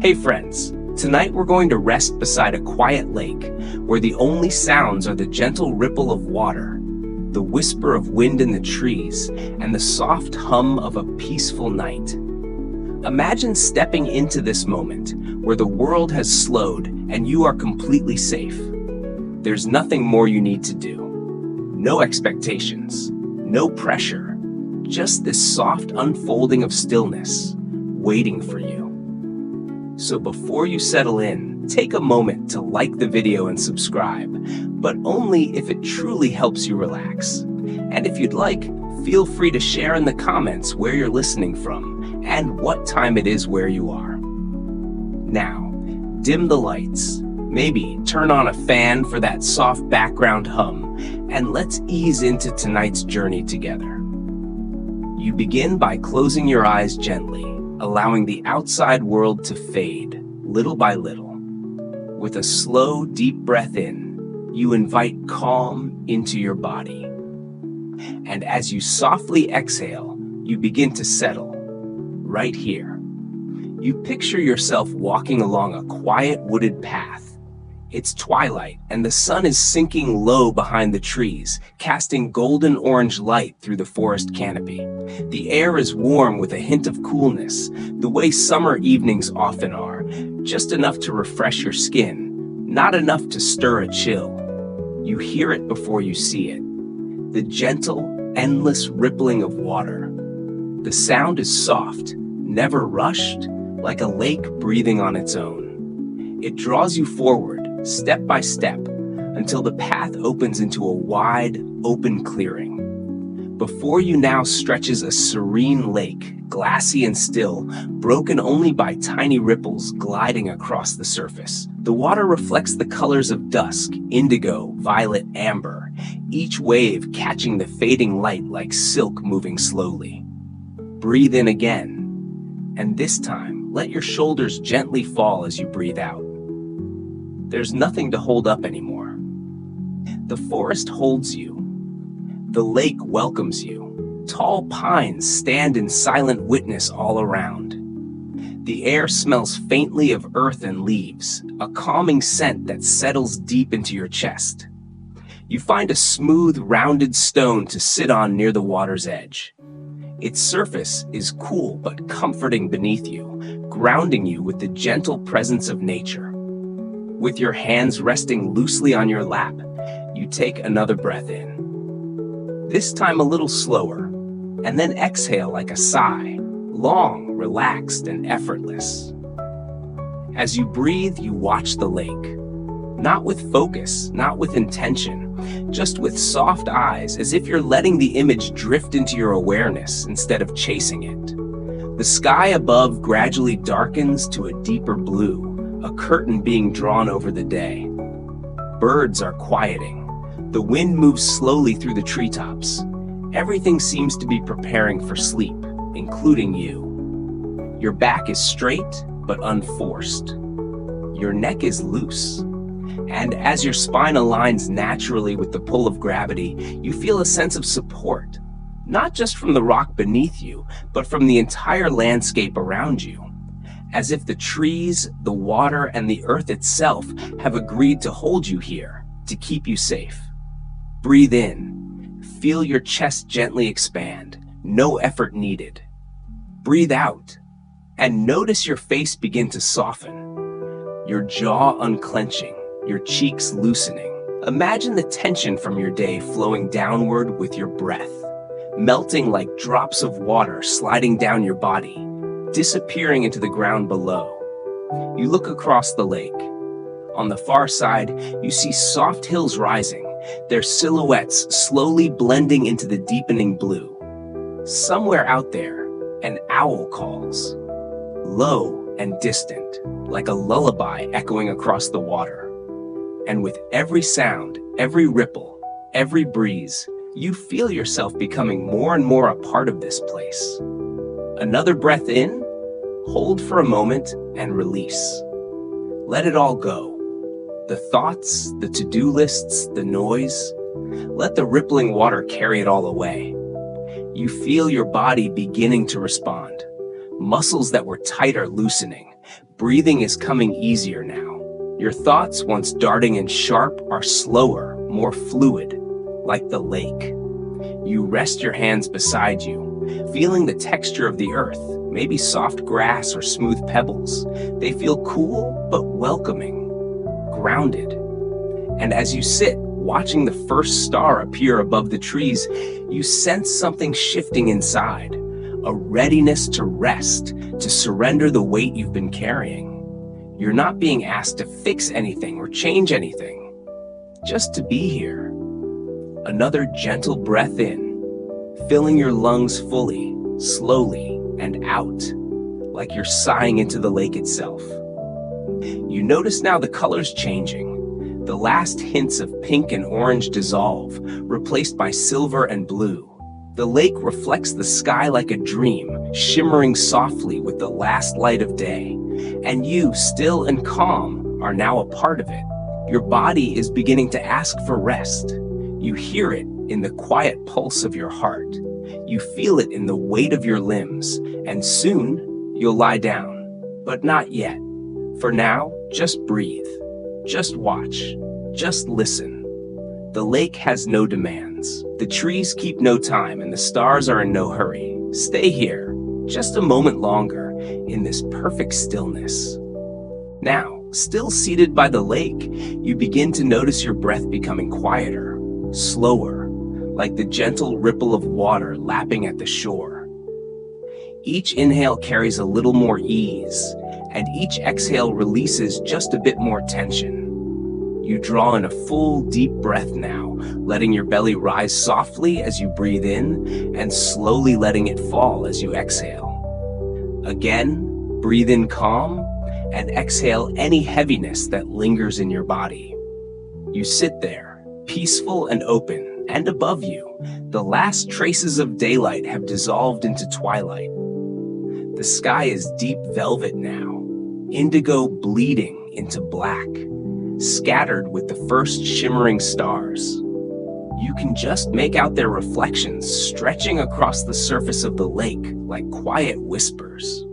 Hey friends, tonight we're going to rest beside a quiet lake where the only sounds are the gentle ripple of water, the whisper of wind in the trees, and the soft hum of a peaceful night. Imagine stepping into this moment where the world has slowed and you are completely safe. There's nothing more you need to do. No expectations, no pressure, just this soft unfolding of stillness waiting for you. So before you settle in, take a moment to like the video and subscribe, but only if it truly helps you relax. And if you'd like, feel free to share in the comments where you're listening from and what time it is where you are. Now, dim the lights, maybe turn on a fan for that soft background hum, and let's ease into tonight's journey together. You begin by closing your eyes gently, allowing the outside world to fade, little by little. With a slow, deep breath in, you invite calm into your body. And as you softly exhale, you begin to settle, right here. You picture yourself walking along a quiet wooded path. It's twilight, and the sun is sinking low behind the trees, casting golden orange light through the forest canopy. The air is warm with a hint of coolness, the way summer evenings often are, just enough to refresh your skin, not enough to stir a chill. You hear it before you see it, the gentle, endless rippling of water. The sound is soft, never rushed, like a lake breathing on its own. It draws you forward, step by step, until the path opens into a wide, open clearing. Before you now stretches a serene lake, glassy and still, broken only by tiny ripples gliding across the surface. The water reflects the colors of dusk, indigo, violet, amber, each wave catching the fading light like silk moving slowly. Breathe in again, and this time, let your shoulders gently fall as you breathe out. There's nothing to hold up anymore. The forest holds you. The lake welcomes you. Tall pines stand in silent witness all around. The air smells faintly of earth and leaves, a calming scent that settles deep into your chest. You find a smooth, rounded stone to sit on near the water's edge. Its surface is cool but comforting beneath you, grounding you with the gentle presence of nature. With your hands resting loosely on your lap, you take another breath in. This time a little slower, and then exhale like a sigh, long, relaxed, and effortless. As you breathe, you watch the lake. Not with focus, not with intention, just with soft eyes, as if you're letting the image drift into your awareness instead of chasing it. The sky above gradually darkens to a deeper blue, a curtain being drawn over the day. Birds are quieting. The wind moves slowly through the treetops. Everything seems to be preparing for sleep, including you. Your back is straight, but unforced. Your neck is loose. And as your spine aligns naturally with the pull of gravity, you feel a sense of support, not just from the rock beneath you, but from the entire landscape around you. As if the trees, the water, and the earth itself have agreed to hold you here, to keep you safe. Breathe in. Feel your chest gently expand, no effort needed. Breathe out, and notice your face begin to soften, your jaw unclenching, your cheeks loosening. Imagine the tension from your day flowing downward with your breath, melting like drops of water sliding down your body, disappearing into the ground below. You look across the lake. On the far side, you see soft hills rising, their silhouettes slowly blending into the deepening blue. Somewhere out there, an owl calls, low and distant, like a lullaby echoing across the water. And with every sound, every ripple, every breeze, you feel yourself becoming more and more a part of this place. Another breath in, hold for a moment, and release. Let it all go. The thoughts, the to-do lists, the noise. Let the rippling water carry it all away. You feel your body beginning to respond. Muscles that were tight are loosening. Breathing is coming easier now. Your thoughts, once darting and sharp, are slower, more fluid, like the lake. You rest your hands beside you, feeling the texture of the earth, maybe soft grass or smooth pebbles. They feel cool but welcoming, grounded. And as you sit, watching the first star appear above the trees, you sense something shifting inside, a readiness to rest, to surrender the weight you've been carrying. You're not being asked to fix anything or change anything, just to be here. Another gentle breath in, filling your lungs fully, slowly, and out, like you're sighing into the lake itself. You notice now the colors changing. The last hints of pink and orange dissolve, replaced by silver and blue. The lake reflects the sky like a dream, shimmering softly with the last light of day. And you, still and calm, are now a part of it. Your body is beginning to ask for rest. You hear it in the quiet pulse of your heart. You feel it in the weight of your limbs, and soon you'll lie down. But not yet. For now, just breathe. Just watch. Just listen. The lake has no demands. The trees keep no time, and the stars are in no hurry. Stay here, just a moment longer, in this perfect stillness. Now, still seated by the lake, you begin to notice your breath becoming quieter, slower, like the gentle ripple of water lapping at the shore. Each inhale carries a little more ease, and each exhale releases just a bit more tension. You draw in a full, deep breath now, letting your belly rise softly as you breathe in, and slowly letting it fall as you exhale. Again, breathe in calm, and exhale any heaviness that lingers in your body. You sit there, peaceful and open, and above you, the last traces of daylight have dissolved into twilight. The sky is deep velvet now, indigo bleeding into black, scattered with the first shimmering stars. You can just make out their reflections stretching across the surface of the lake like quiet whispers.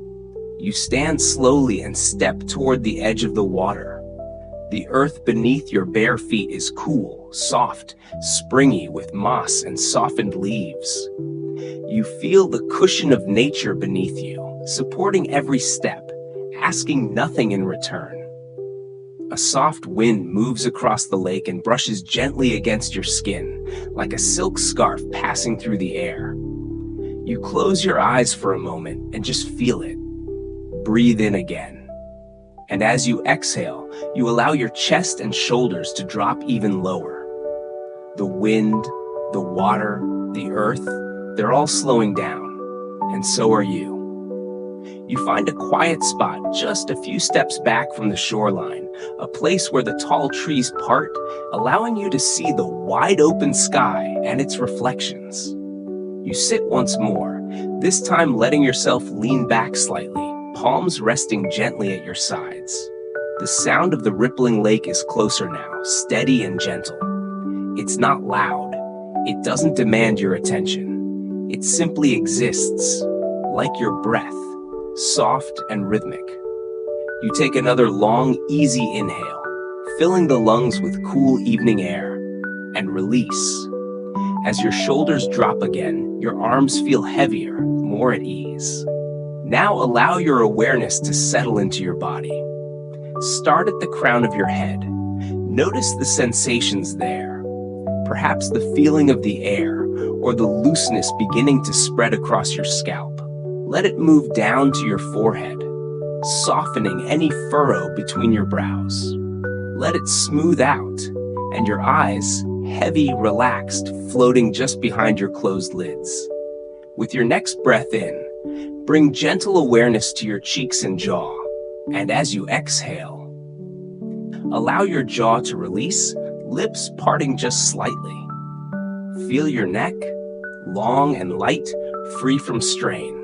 You stand slowly and step toward the edge of the water. The earth beneath your bare feet is cool, soft, springy with moss and softened leaves. You feel the cushion of nature beneath you, supporting every step, asking nothing in return. A soft wind moves across the lake and brushes gently against your skin, like a silk scarf passing through the air. You close your eyes for a moment and just feel it. Breathe in again. And as you exhale, you allow your chest and shoulders to drop even lower. The wind, the water, the earth, they're all slowing down, and so are you. You find a quiet spot just a few steps back from the shoreline, a place where the tall trees part, allowing you to see the wide open sky and its reflections. You sit once more, this time letting yourself lean back slightly, palms resting gently at your sides. The sound of the rippling lake is closer now, steady and gentle. It's not loud. It doesn't demand your attention. It simply exists, like your breath, soft and rhythmic. You take another long, easy inhale, filling the lungs with cool evening air, and release. As your shoulders drop again, your arms feel heavier, more at ease. Now allow your awareness to settle into your body. Start at the crown of your head. Notice the sensations there. Perhaps the feeling of the air or the looseness beginning to spread across your scalp. Let it move down to your forehead, softening any furrow between your brows. Let it smooth out, and your eyes, heavy, relaxed, floating just behind your closed lids. With your next breath in, bring gentle awareness to your cheeks and jaw, and as you exhale, allow your jaw to release, lips parting just slightly. Feel your neck, long and light, free from strain.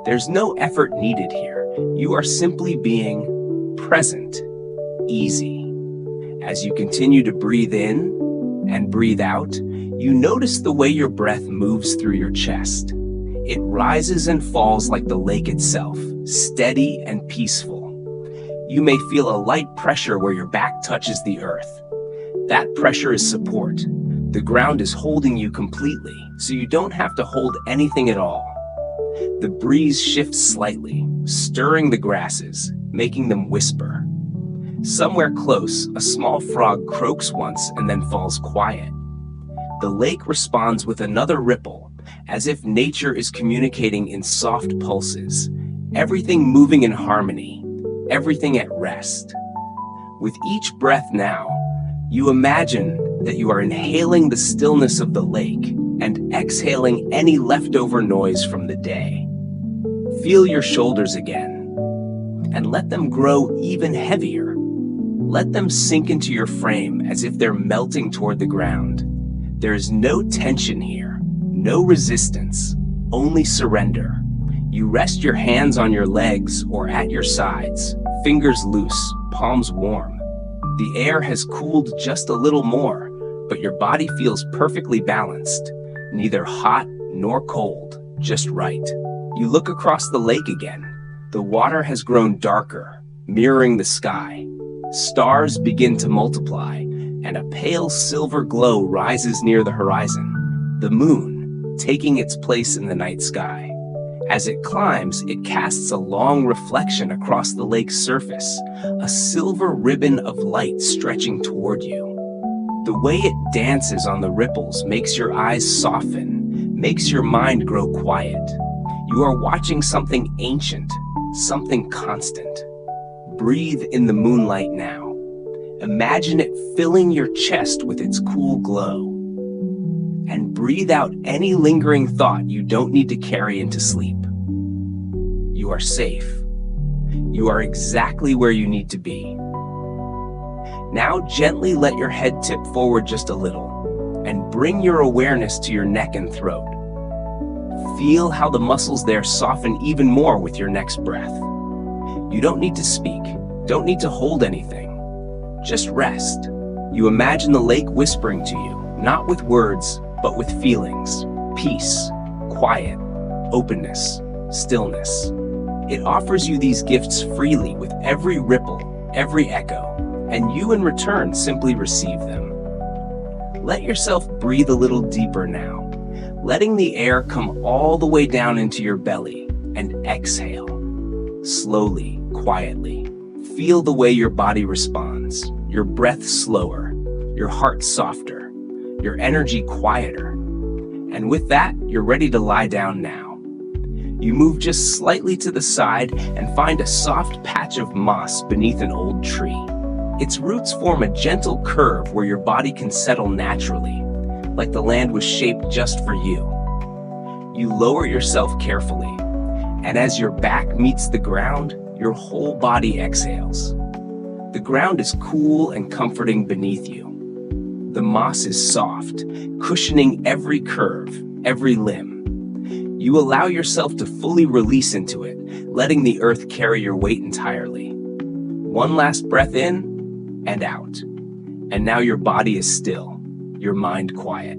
There's no effort needed here. You are simply being present, easy. As you continue to breathe in and breathe out, you notice the way your breath moves through your chest. It rises and falls like the lake itself, steady and peaceful. You may feel a light pressure where your back touches the earth. That pressure is support. The ground is holding you completely, so you don't have to hold anything at all. The breeze shifts slightly, stirring the grasses, making them whisper. Somewhere close, a small frog croaks once and then falls quiet. The lake responds with another ripple, as if nature is communicating in soft pulses, everything moving in harmony, everything at rest. With each breath now, you imagine that you are inhaling the stillness of the lake and exhaling any leftover noise from the day. Feel your shoulders again, and let them grow even heavier. Let them sink into your frame as if they're melting toward the ground. There is no tension here, no resistance, only surrender. You rest your hands on your legs or at your sides, fingers loose, palms warm. The air has cooled just a little more, but your body feels perfectly balanced, neither hot nor cold, just right. You look across the lake again. The water has grown darker, mirroring the sky. Stars begin to multiply, and a pale silver glow rises near the horizon, the moon taking its place in the night sky. As it climbs, it casts a long reflection across the lake's surface, a silver ribbon of light stretching toward you. The way it dances on the ripples makes your eyes soften, makes your mind grow quiet. You are watching something ancient, something constant. Breathe in the moonlight now. Imagine it filling your chest with its cool glow. And breathe out any lingering thought you don't need to carry into sleep. You are safe. You are exactly where you need to be. Now gently let your head tip forward just a little and bring your awareness to your neck and throat. Feel how the muscles there soften even more with your next breath. You don't need to speak, don't need to hold anything. Just rest. You imagine the lake whispering to you, not with words, but with feelings, peace, quiet, openness, stillness. It offers you these gifts freely with every ripple, every echo, and you in return simply receive them. Let yourself breathe a little deeper now, letting the air come all the way down into your belly, and exhale. Slowly, quietly, feel the way your body responds, your breath slower, your heart softer, your energy quieter. And with that, you're ready to lie down now. You move just slightly to the side and find a soft patch of moss beneath an old tree. Its roots form a gentle curve where your body can settle naturally, like the land was shaped just for you. You lower yourself carefully, and as your back meets the ground, your whole body exhales. The ground is cool and comforting beneath you. The moss is soft, cushioning every curve, every limb. You allow yourself to fully release into it, letting the earth carry your weight entirely. One last breath in and out. And now your body is still, your mind quiet.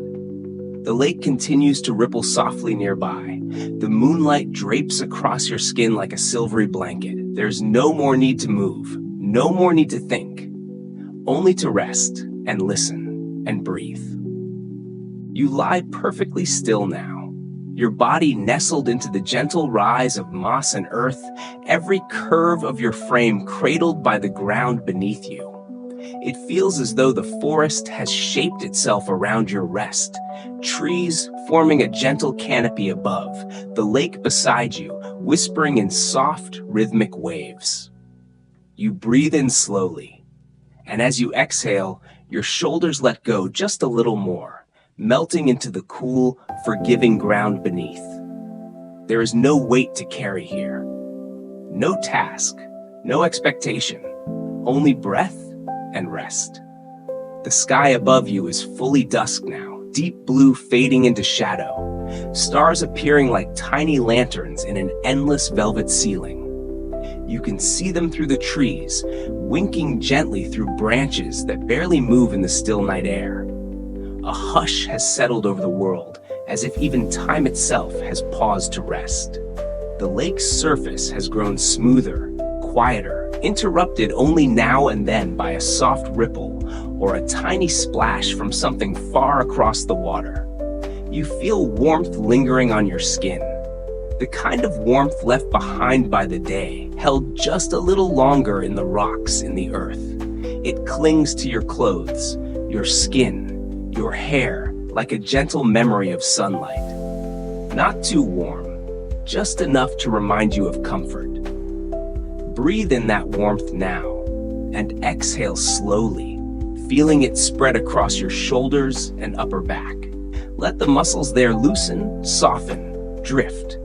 The lake continues to ripple softly nearby. The moonlight drapes across your skin like a silvery blanket. There's no more need to move, no more need to think, only to rest and listen and breathe. You lie perfectly still now, your body nestled into the gentle rise of moss and earth, every curve of your frame cradled by the ground beneath you. It feels as though the forest has shaped itself around your rest, trees forming a gentle canopy above, the lake beside you, whispering in soft, rhythmic waves. You breathe in slowly, and as you exhale, your shoulders let go just a little more, melting into the cool, forgiving ground beneath. There is no weight to carry here. No task, no expectation, only breath and rest. The sky above you is fully dusk now, deep blue fading into shadow, stars appearing like tiny lanterns in an endless velvet ceiling. You can see them through the trees, winking gently through branches that barely move in the still night air. A hush has settled over the world, as if even time itself has paused to rest. The lake's surface has grown smoother, quieter, interrupted only now and then by a soft ripple or a tiny splash from something far across the water. You feel warmth lingering on your skin, the kind of warmth left behind by the day, held just a little longer in the rocks in the earth. It clings to your clothes, your skin, your hair, like a gentle memory of sunlight. Not too warm, just enough to remind you of comfort. Breathe in that warmth now, and exhale slowly, feeling it spread across your shoulders and upper back. Let the muscles there loosen, soften, drift.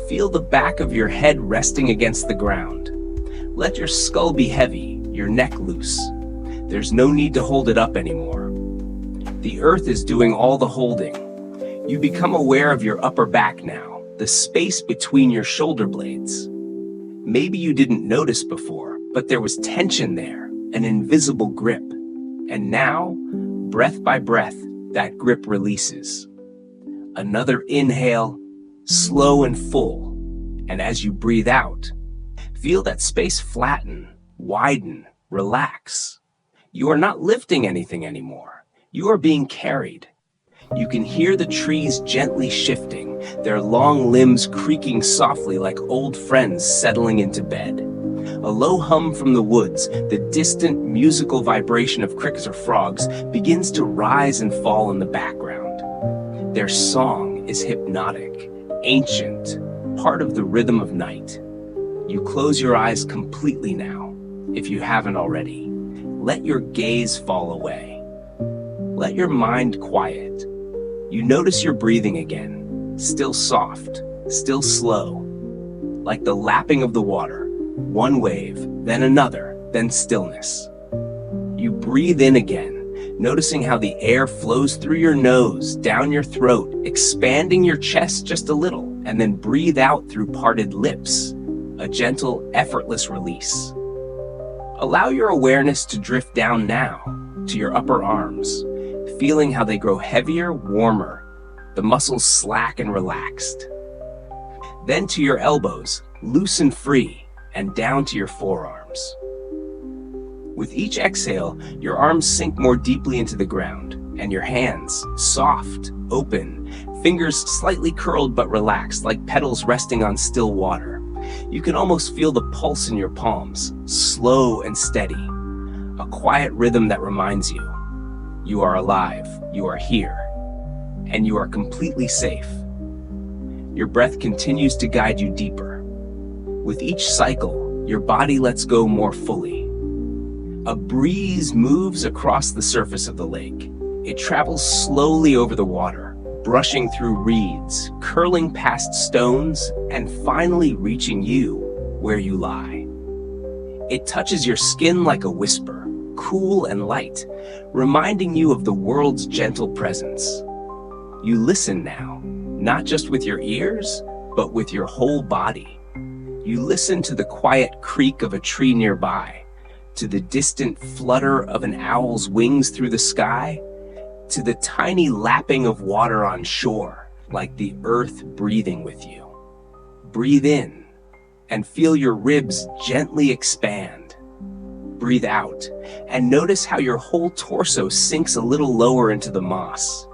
Feel the back of your head resting against the ground. Let your skull be heavy, your neck loose. There's no need to hold it up anymore. The earth is doing all the holding. You become aware of your upper back now, the space between your shoulder blades. Maybe you didn't notice before, but there was tension there, an invisible grip. And now, breath by breath, that grip releases. Another inhale, slow and full. And as you breathe out, feel that space flatten, widen, relax. You are not lifting anything anymore. You are being carried. You can hear the trees gently shifting, their long limbs creaking softly like old friends settling into bed. A low hum from the woods, the distant musical vibration of crickets or frogs, begins to rise and fall in the background. Their song is hypnotic, ancient, part of the rhythm of night. You close your eyes completely now, if you haven't already. Let your gaze fall away. Let your mind quiet. You notice your breathing again, still soft, still slow, like the lapping of the water. One wave, then another, then stillness. You breathe in again, noticing how the air flows through your nose, down your throat, expanding your chest just a little, and then breathe out through parted lips, a gentle, effortless release. Allow your awareness to drift down now, to your upper arms, feeling how they grow heavier, warmer, the muscles slack and relaxed. Then to your elbows, loose and free, and down to your forearms. With each exhale, your arms sink more deeply into the ground, and your hands, soft, open, fingers slightly curled but relaxed, like petals resting on still water. You can almost feel the pulse in your palms, slow and steady, a quiet rhythm that reminds you, you are alive, you are here, and you are completely safe. Your breath continues to guide you deeper. With each cycle, your body lets go more fully. A breeze moves across the surface of the lake. It travels slowly over the water, brushing through reeds, curling past stones, and finally reaching you where you lie. It touches your skin like a whisper, cool and light, reminding you of the world's gentle presence. You listen now, not just with your ears, but with your whole body. You listen to the quiet creak of a tree nearby, to the distant flutter of an owl's wings through the sky, to the tiny lapping of water on shore, like the earth breathing with you. Breathe in and feel your ribs gently expand. Breathe out and notice how your whole torso sinks a little lower into the moss.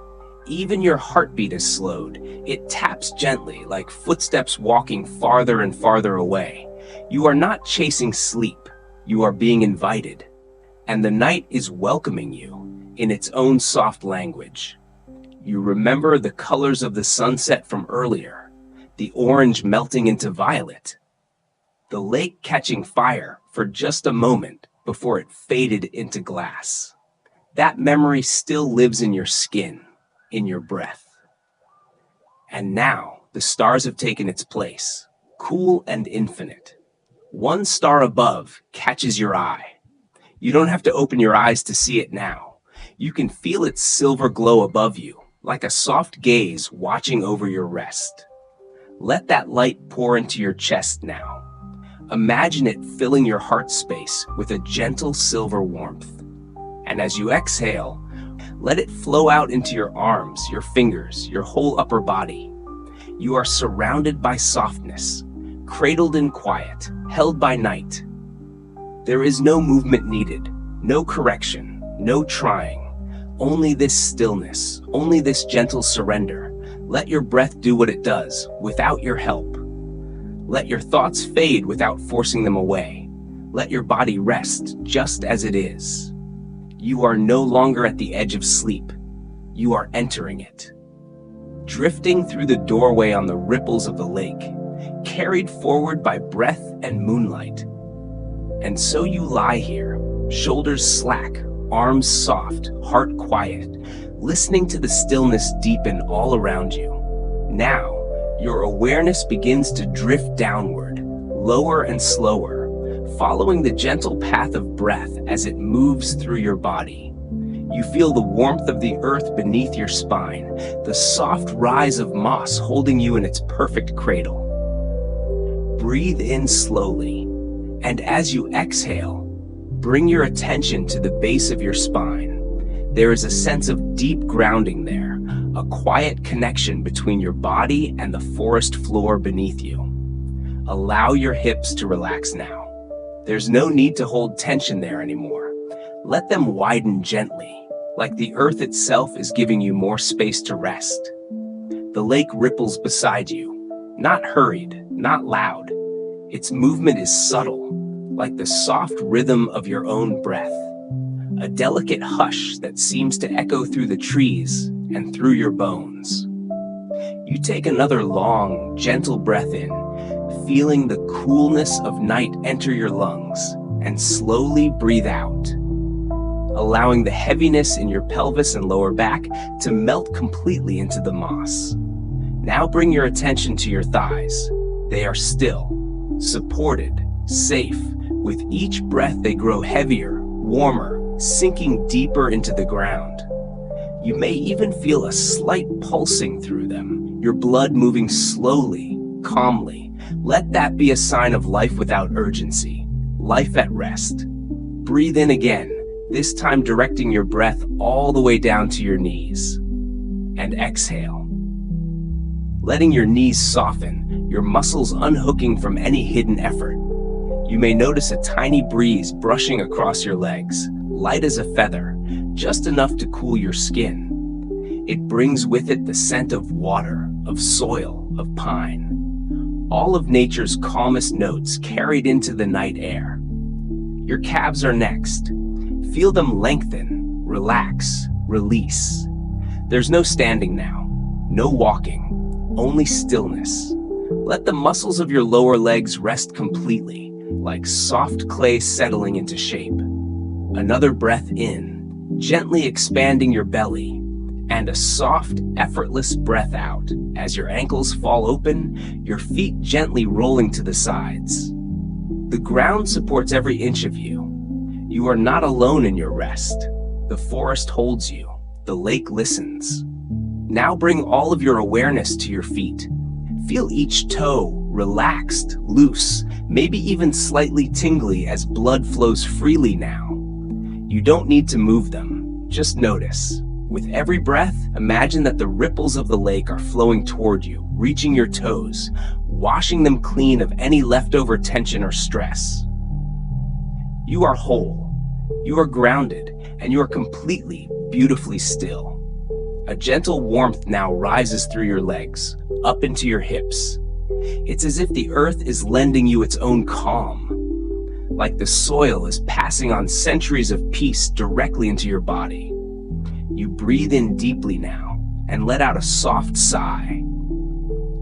Even your heartbeat is slowed. It taps gently, like footsteps walking farther and farther away. You are not chasing sleep. You are being invited. And the night is welcoming you in its own soft language. You remember the colors of the sunset from earlier, the orange melting into violet, the lake catching fire for just a moment before it faded into glass. That memory still lives in your skin, in your breath. And now the stars have taken its place, cool and infinite. One star above catches your eye. You don't have to open your eyes to see it now. You can feel its silver glow above you, like a soft gaze watching over your rest. Let that light pour into your chest now. Imagine it filling your heart space with a gentle silver warmth. And as you exhale, let it flow out into your arms, your fingers, your whole upper body. You are surrounded by softness, cradled in quiet, held by night. There is no movement needed, no correction, no trying. Only this stillness, only this gentle surrender. Let your breath do what it does, without your help. Let your thoughts fade without forcing them away. Let your body rest just as it is. You are no longer at the edge of sleep. You are entering it. Drifting through the doorway on the ripples of the lake, carried forward by breath and moonlight. And so you lie here, shoulders slack, arms soft, heart quiet, listening to the stillness deepen all around you. Now, your awareness begins to drift downward, lower and slower, following the gentle path of breath as it moves through your body. You feel the warmth of the earth beneath your spine, the soft rise of moss holding you in its perfect cradle. Breathe in slowly, and as you exhale, bring your attention to the base of your spine. There is a sense of deep grounding there, a quiet connection between your body and the forest floor beneath you. Allow your hips to relax now. There's no need to hold tension there anymore. Let them widen gently, like the earth itself is giving you more space to rest. The lake ripples beside you, not hurried, not loud. Its movement is subtle, like the soft rhythm of your own breath. A delicate hush that seems to echo through the trees and through your bones. You take another long, gentle breath in, feeling the coolness of night enter your lungs, and slowly breathe out, allowing the heaviness in your pelvis and lower back to melt completely into the moss. Now bring your attention to your thighs. They are still, supported, safe. With each breath they grow heavier, warmer, sinking deeper into the ground. You may even feel a slight pulsing through them, your blood moving slowly, calmly. Let that be a sign of life without urgency, life at rest. Breathe in again, this time directing your breath all the way down to your knees. And exhale, letting your knees soften, your muscles unhooking from any hidden effort. You may notice a tiny breeze brushing across your legs, light as a feather, just enough to cool your skin. It brings with it the scent of water, of soil, of pine. All of nature's calmest notes carried into the night air. Your calves are next. Feel them lengthen, relax, release. There's no standing now, no walking, only stillness. Let the muscles of your lower legs rest completely, like soft clay settling into shape. Another breath in, gently expanding your belly, and a soft, effortless breath out as your ankles fall open, your feet gently rolling to the sides. The ground supports every inch of you. You are not alone in your rest. The forest holds you. The lake listens. Now bring all of your awareness to your feet. Feel each toe relaxed, loose, maybe even slightly tingly as blood flows freely now. You don't need to move them, just notice. With every breath, imagine that the ripples of the lake are flowing toward you, reaching your toes, washing them clean of any leftover tension or stress. You are whole, you are grounded, and you are completely, beautifully still. A gentle warmth now rises through your legs, up into your hips. It's as if the earth is lending you its own calm, like the soil is passing on centuries of peace directly into your body. You breathe in deeply now and let out a soft sigh.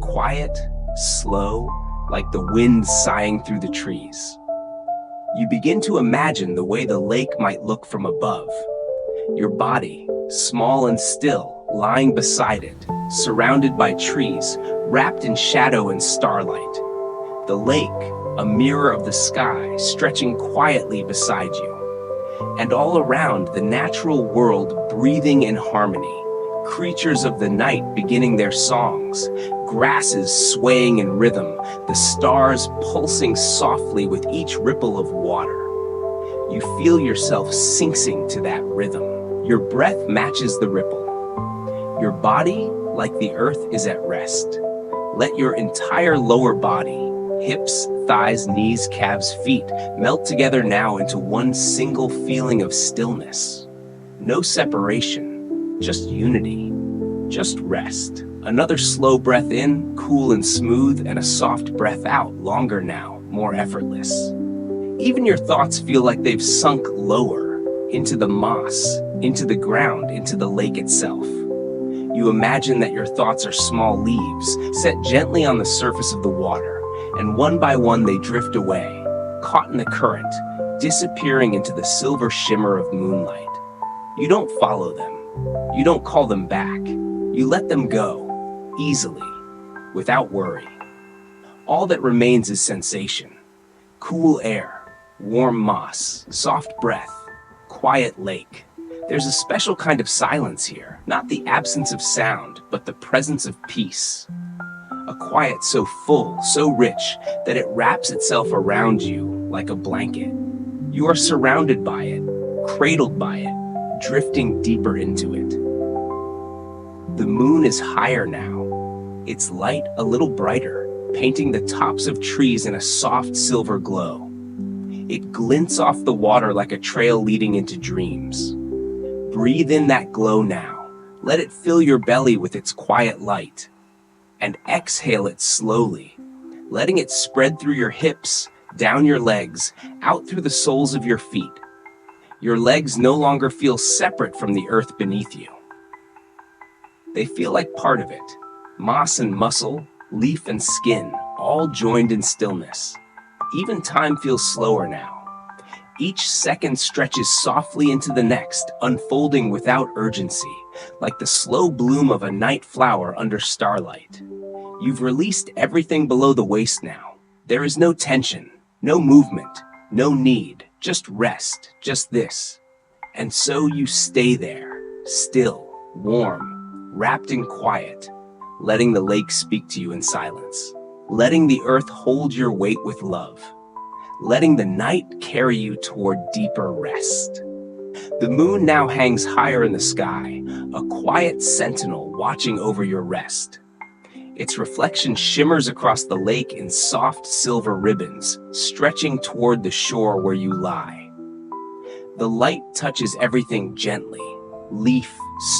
Quiet, slow, like the wind sighing through the trees. You begin to imagine the way the lake might look from above. Your body, small and still, lying beside it, surrounded by trees, wrapped in shadow and starlight. The lake, a mirror of the sky, stretching quietly beside you. And all around, the natural world breathing in harmony. Creatures of the night beginning their songs, grasses swaying in rhythm, the stars pulsing softly with each ripple of water. You feel yourself syncing to that rhythm. Your breath matches the ripple. Your body, like the earth, is at rest. Let your entire lower body, hips, thighs, knees, calves, feet melt together now into one single feeling of stillness. No separation, just unity, just rest. Another slow breath in, cool and smooth, and a soft breath out, longer now, more effortless. Even your thoughts feel like they've sunk lower, into the moss, into the ground, into the lake itself. You imagine that your thoughts are small leaves set gently on the surface of the water, and one by one they drift away, caught in the current, disappearing into the silver shimmer of moonlight. You don't follow them. You don't call them back. You let them go, easily, without worry. All that remains is sensation. Cool air, warm moss, soft breath, quiet lake. There's a special kind of silence here, not the absence of sound, but the presence of peace. A quiet so full, so rich, that it wraps itself around you like a blanket. You are surrounded by it, cradled by it, drifting deeper into it. The moon is higher now, its light a little brighter, painting the tops of trees in a soft silver glow. It glints off the water like a trail leading into dreams. Breathe in that glow now. Let it fill your belly with its quiet light. And exhale it slowly, letting it spread through your hips, down your legs, out through the soles of your feet. Your legs no longer feel separate from the earth beneath you. They feel like part of it. Moss and muscle, leaf and skin, all joined in stillness. Even time feels slower now. Each second stretches softly into the next, unfolding without urgency, like the slow bloom of a night flower under starlight. You've released everything below the waist now. There is no tension, no movement, no need, just rest, just this. And so you stay there, still, warm, wrapped in quiet, letting the lake speak to you in silence, letting the earth hold your weight with love, letting the night carry you toward deeper rest. The moon now hangs higher in the sky, a quiet sentinel watching over your rest. Its reflection shimmers across the lake in soft silver ribbons, stretching toward the shore where you lie. The light touches everything gently, leaf,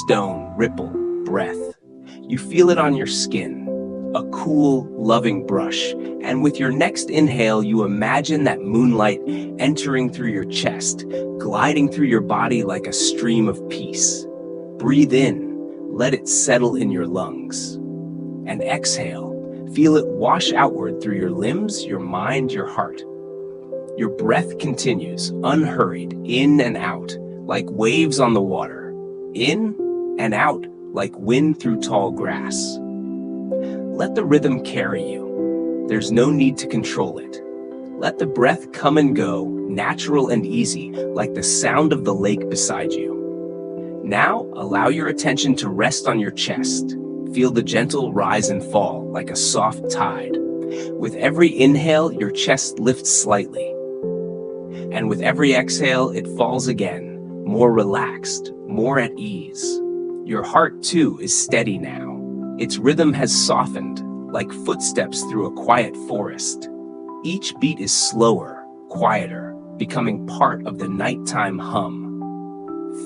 stone, ripple, breath. You feel it on your skin, a cool, loving brush, and with your next inhale, you imagine that moonlight entering through your chest, gliding through your body like a stream of peace. Breathe in, let it settle in your lungs. And exhale, feel it wash outward through your limbs, your mind, your heart. Your breath continues, unhurried, in and out, like waves on the water. In and out, like wind through tall grass. Let the rhythm carry you. There's no need to control it. Let the breath come and go, natural and easy, like the sound of the lake beside you. Now, allow your attention to rest on your chest. Feel the gentle rise and fall, like a soft tide. With every inhale, your chest lifts slightly. And with every exhale, it falls again, more relaxed, more at ease. Your heart, too, is steady now. Its rhythm has softened, like footsteps through a quiet forest. Each beat is slower, quieter, becoming part of the nighttime hum.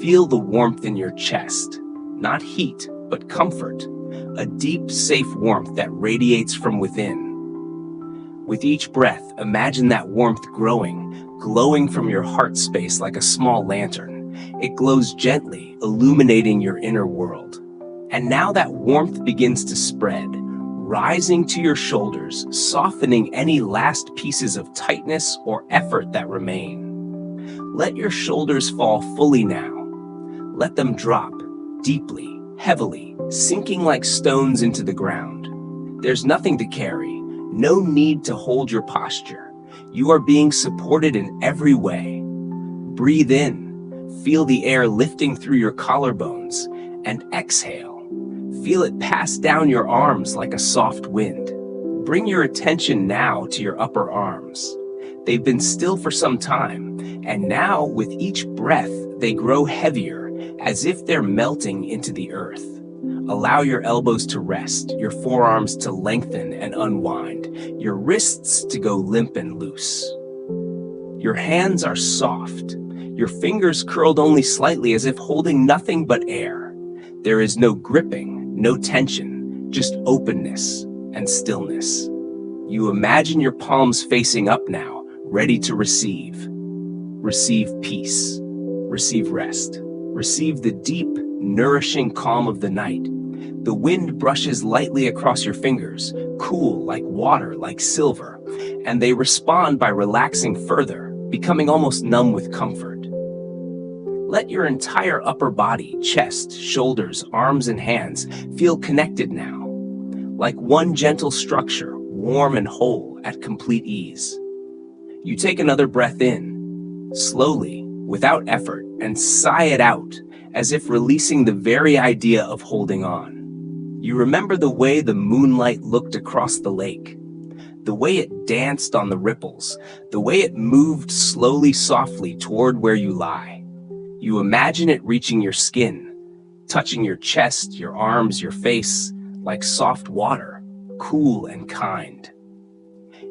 Feel the warmth in your chest, not heat, but comfort, a deep, safe warmth that radiates from within. With each breath, imagine that warmth growing, glowing from your heart space like a small lantern. It glows gently, illuminating your inner world. And now that warmth begins to spread, rising to your shoulders, softening any last pieces of tightness or effort that remain. Let your shoulders fall fully now. Let them drop, deeply, heavily, sinking like stones into the ground. There's nothing to carry, no need to hold your posture. You are being supported in every way. Breathe in, feel the air lifting through your collarbones, and exhale. Feel it pass down your arms like a soft wind. Bring your attention now to your upper arms. They've been still for some time, and now with each breath, they grow heavier, as if they're melting into the earth. Allow your elbows to rest, your forearms to lengthen and unwind, your wrists to go limp and loose. Your hands are soft, your fingers curled only slightly as if holding nothing but air. There is no gripping, no tension, just openness and stillness. You imagine your palms facing up now, ready to receive. Receive peace, receive rest, receive the deep, nourishing calm of the night. The wind brushes lightly across your fingers, cool like water, like silver, and they respond by relaxing further, becoming almost numb with comfort. Let your entire upper body, chest, shoulders, arms, and hands feel connected now, like one gentle structure, warm and whole at complete ease. You take another breath in, slowly, without effort, and sigh it out, as if releasing the very idea of holding on. You remember the way the moonlight looked across the lake, the way it danced on the ripples, the way it moved slowly, softly toward where you lie. You imagine it reaching your skin, touching your chest, your arms, your face, like soft water, cool and kind.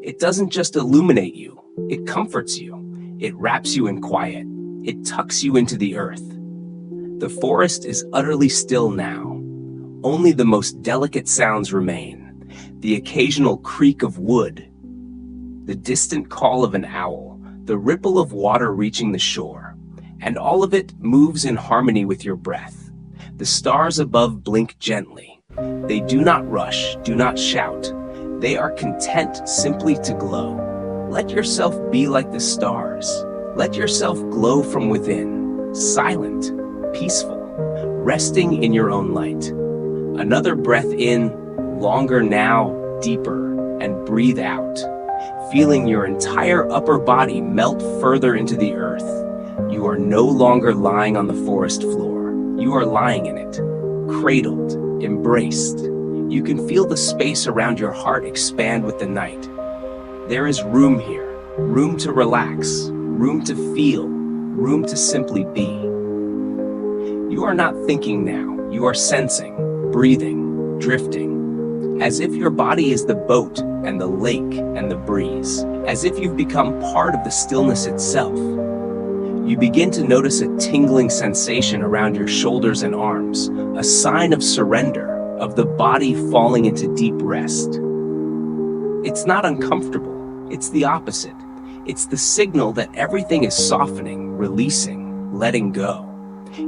It doesn't just illuminate you, it comforts you. It wraps you in quiet. It tucks you into the earth. The forest is utterly still now. Only the most delicate sounds remain. The occasional creak of wood, the distant call of an owl, the ripple of water reaching the shore. And all of it moves in harmony with your breath. The stars above blink gently. They do not rush, do not shout. They are content simply to glow. Let yourself be like the stars. Let yourself glow from within, silent, peaceful, resting in your own light. Another breath in, longer now, deeper, and breathe out, feeling your entire upper body melt further into the earth. You are no longer lying on the forest floor. You are lying in it, cradled, embraced. You can feel the space around your heart expand with the night. There is room here, room to relax, room to feel, room to simply be. You are not thinking now, you are sensing, breathing, drifting, as if your body is the boat and the lake and the breeze, as if you've become part of the stillness itself. You begin to notice a tingling sensation around your shoulders and arms, a sign of surrender, of the body falling into deep rest. It's not uncomfortable, it's the opposite. It's the signal that everything is softening, releasing, letting go.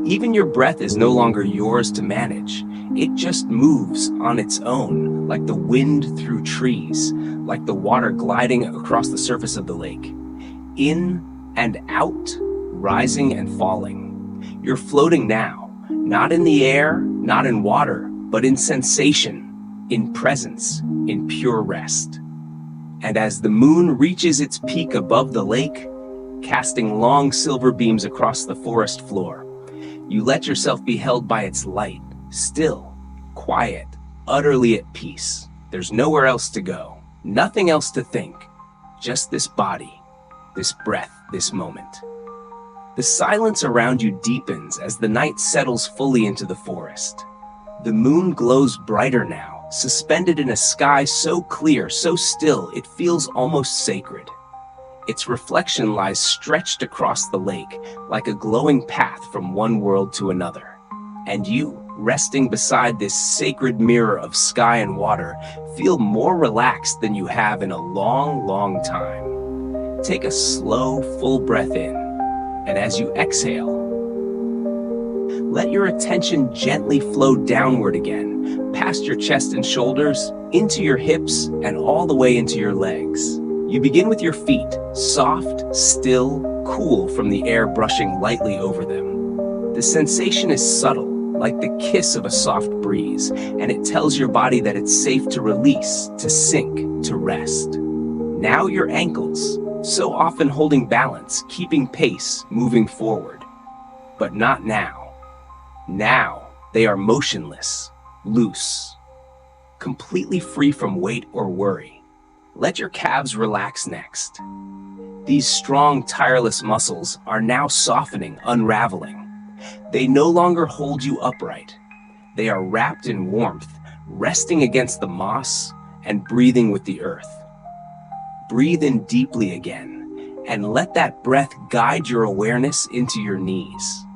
Even your breath is no longer yours to manage. It just moves on its own, like the wind through trees, like the water gliding across the surface of the lake. In and out, rising and falling. You're floating now, not in the air, not in water, but in sensation, in presence, in pure rest. And as the moon reaches its peak above the lake, casting long silver beams across the forest floor, you let yourself be held by its light, still, quiet, utterly at peace. There's nowhere else to go, nothing else to think, just this body, this breath, this moment. The silence around you deepens as the night settles fully into the forest. The moon glows brighter now, suspended in a sky so clear, so still, it feels almost sacred. Its reflection lies stretched across the lake, like a glowing path from one world to another. And you, resting beside this sacred mirror of sky and water, feel more relaxed than you have in a long, long time. Take a slow, full breath in, and as you exhale, let your attention gently flow downward again, past your chest and shoulders, into your hips, and all the way into your legs. You begin with your feet, soft, still, cool from the air brushing lightly over them. The sensation is subtle, like the kiss of a soft breeze, and it tells your body that it's safe to release, to sink, to rest. Now your ankles, so often holding balance, keeping pace, moving forward. But not now. Now they are motionless, loose, completely free from weight or worry. Let your calves relax next. These strong, tireless muscles are now softening, unraveling. They no longer hold you upright. They are wrapped in warmth, resting against the moss and breathing with the earth. Breathe in deeply again, and let that breath guide your awareness into your knees.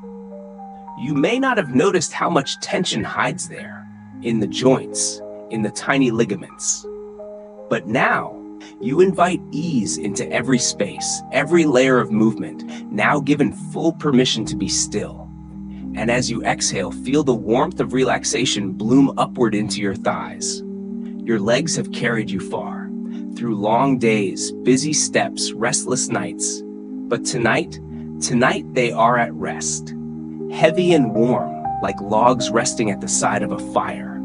You may not have noticed how much tension hides there, in the joints, in the tiny ligaments. But now, you invite ease into every space, every layer of movement, now given full permission to be still. And as you exhale, feel the warmth of relaxation bloom upward into your thighs. Your legs have carried you far, through long days, busy steps, restless nights. But tonight they are at rest. Heavy and warm, like logs resting at the side of a fire.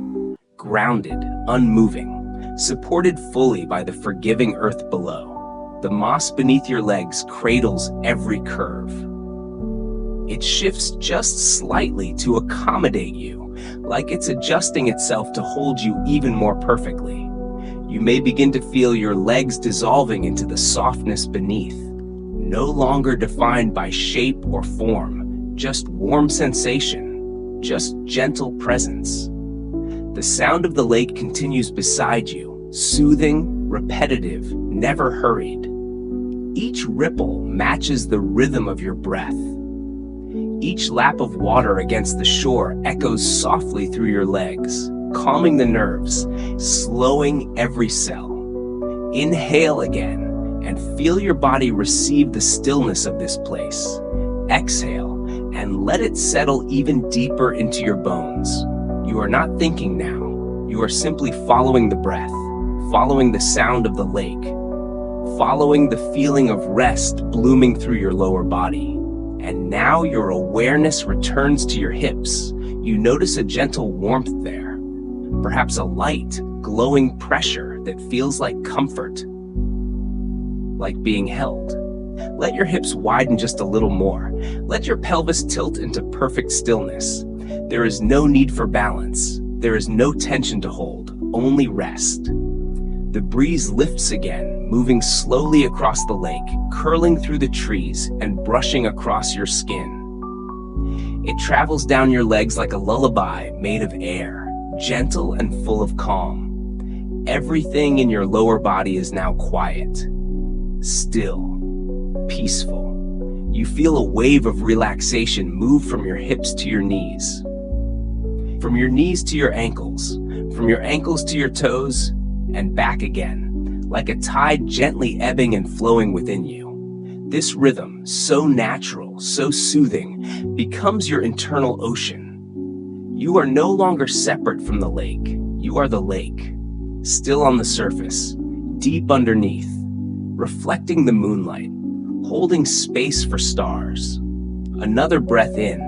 Grounded, unmoving, supported fully by the forgiving earth below. The moss beneath your legs cradles every curve. It shifts just slightly to accommodate you, like it's adjusting itself to hold you even more perfectly. You may begin to feel your legs dissolving into the softness beneath, no longer defined by shape or form, just warm sensation, just gentle presence. The sound of the lake continues beside you, soothing, repetitive, never hurried. Each ripple matches the rhythm of your breath. Each lap of water against the shore echoes softly through your legs, calming the nerves, slowing every cell. Inhale again and feel your body receive the stillness of this place. Exhale and let it settle even deeper into your bones. You are not thinking now. You are simply following the breath, following the sound of the lake, following the feeling of rest blooming through your lower body. And now your awareness returns to your hips. You notice a gentle warmth there, perhaps a light, glowing pressure that feels like comfort, like being held. Let your hips widen just a little more. Let your pelvis tilt into perfect stillness. There is no need for balance. There is no tension to hold, only rest. The breeze lifts again, moving slowly across the lake, curling through the trees and brushing across your skin. It travels down your legs like a lullaby made of air, gentle and full of calm. Everything in your lower body is now quiet, still, peaceful. You feel a wave of relaxation move from your hips to your knees, from your knees to your ankles, from your ankles to your toes, and back again, like a tide gently ebbing and flowing within you. This rhythm, so natural, so soothing, becomes your internal ocean. You are no longer separate from the lake. You are the lake, still on the surface, deep underneath, reflecting the moonlight, holding space for stars. Another breath in,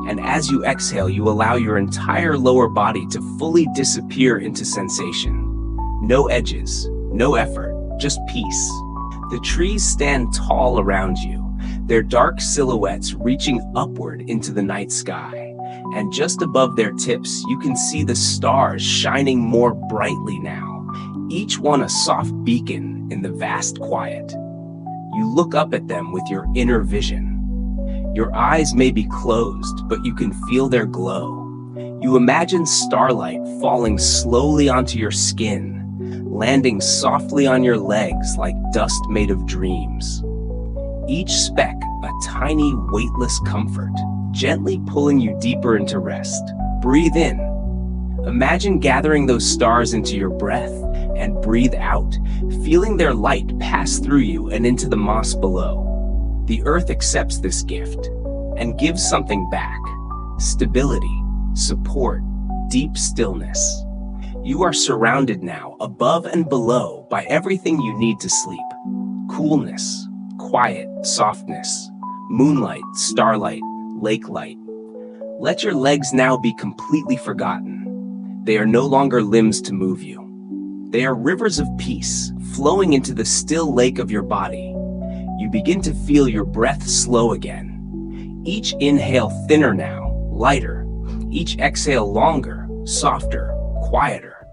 and as you exhale, you allow your entire lower body to fully disappear into sensation. No edges, no effort, just peace. The trees stand tall around you, their dark silhouettes reaching upward into the night sky. And just above their tips, you can see the stars shining more brightly now, each one a soft beacon in the vast quiet. You look up at them with your inner vision. Your eyes may be closed, but you can feel their glow. You imagine starlight falling slowly onto your skin, landing softly on your legs like dust made of dreams. Each speck a tiny, weightless comfort, gently pulling you deeper into rest. Breathe in. Imagine gathering those stars into your breath, and breathe out, feeling their light pass through you and into the moss below. The earth accepts this gift and gives something back: stability, support, deep stillness. You are surrounded now, above and below, by everything you need to sleep. Coolness, quiet, softness, moonlight, starlight, lake light. Let your legs now be completely forgotten. They are no longer limbs to move you. They are rivers of peace, flowing into the still lake of your body. You begin to feel your breath slow again. Each inhale thinner now, lighter. Each exhale longer, softer, quieter.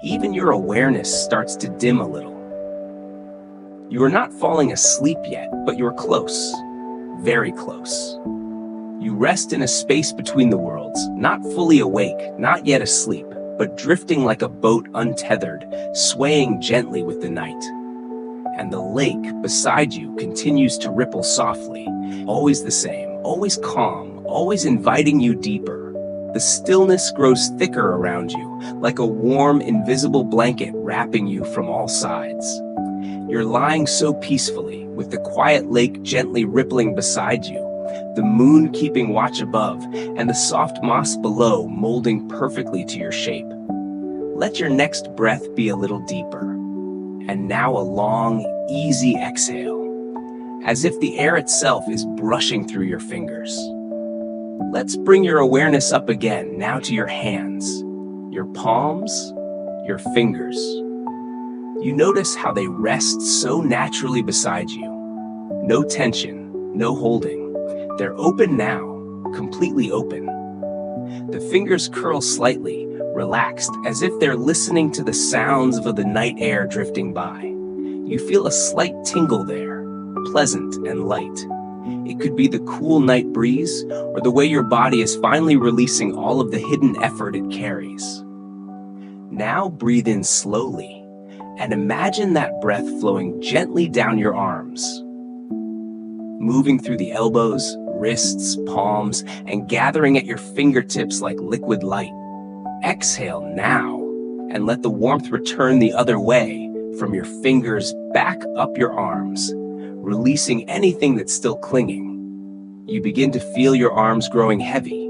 Even your awareness starts to dim a little. You are not falling asleep yet, but you're close, very close. You rest in a space between the worlds, not fully awake, not yet asleep, but drifting like a boat untethered, swaying gently with the night. And the lake beside you continues to ripple softly, always the same, always calm, always inviting you deeper. The stillness grows thicker around you, like a warm, invisible blanket wrapping you from all sides. You're lying so peacefully, with the quiet lake gently rippling beside you, the moon keeping watch above, and the soft moss below molding perfectly to your shape. Let your next breath be a little deeper. And now a long, easy exhale, as if the air itself is brushing through your fingers. Let's bring your awareness up again, now to your hands, your palms, your fingers. You notice how they rest so naturally beside you. No tension, no holding. They're open now, completely open. The fingers curl slightly, relaxed, as if they're listening to the sounds of the night air drifting by. You feel a slight tingle there, pleasant and light. It could be the cool night breeze, or the way your body is finally releasing all of the hidden effort it carries. Now breathe in slowly, and imagine that breath flowing gently down your arms, moving through the elbows, wrists, palms, and gathering at your fingertips like liquid light. Exhale now, and let the warmth return the other way, from your fingers back up your arms, releasing anything that's still clinging. You begin to feel your arms growing heavy,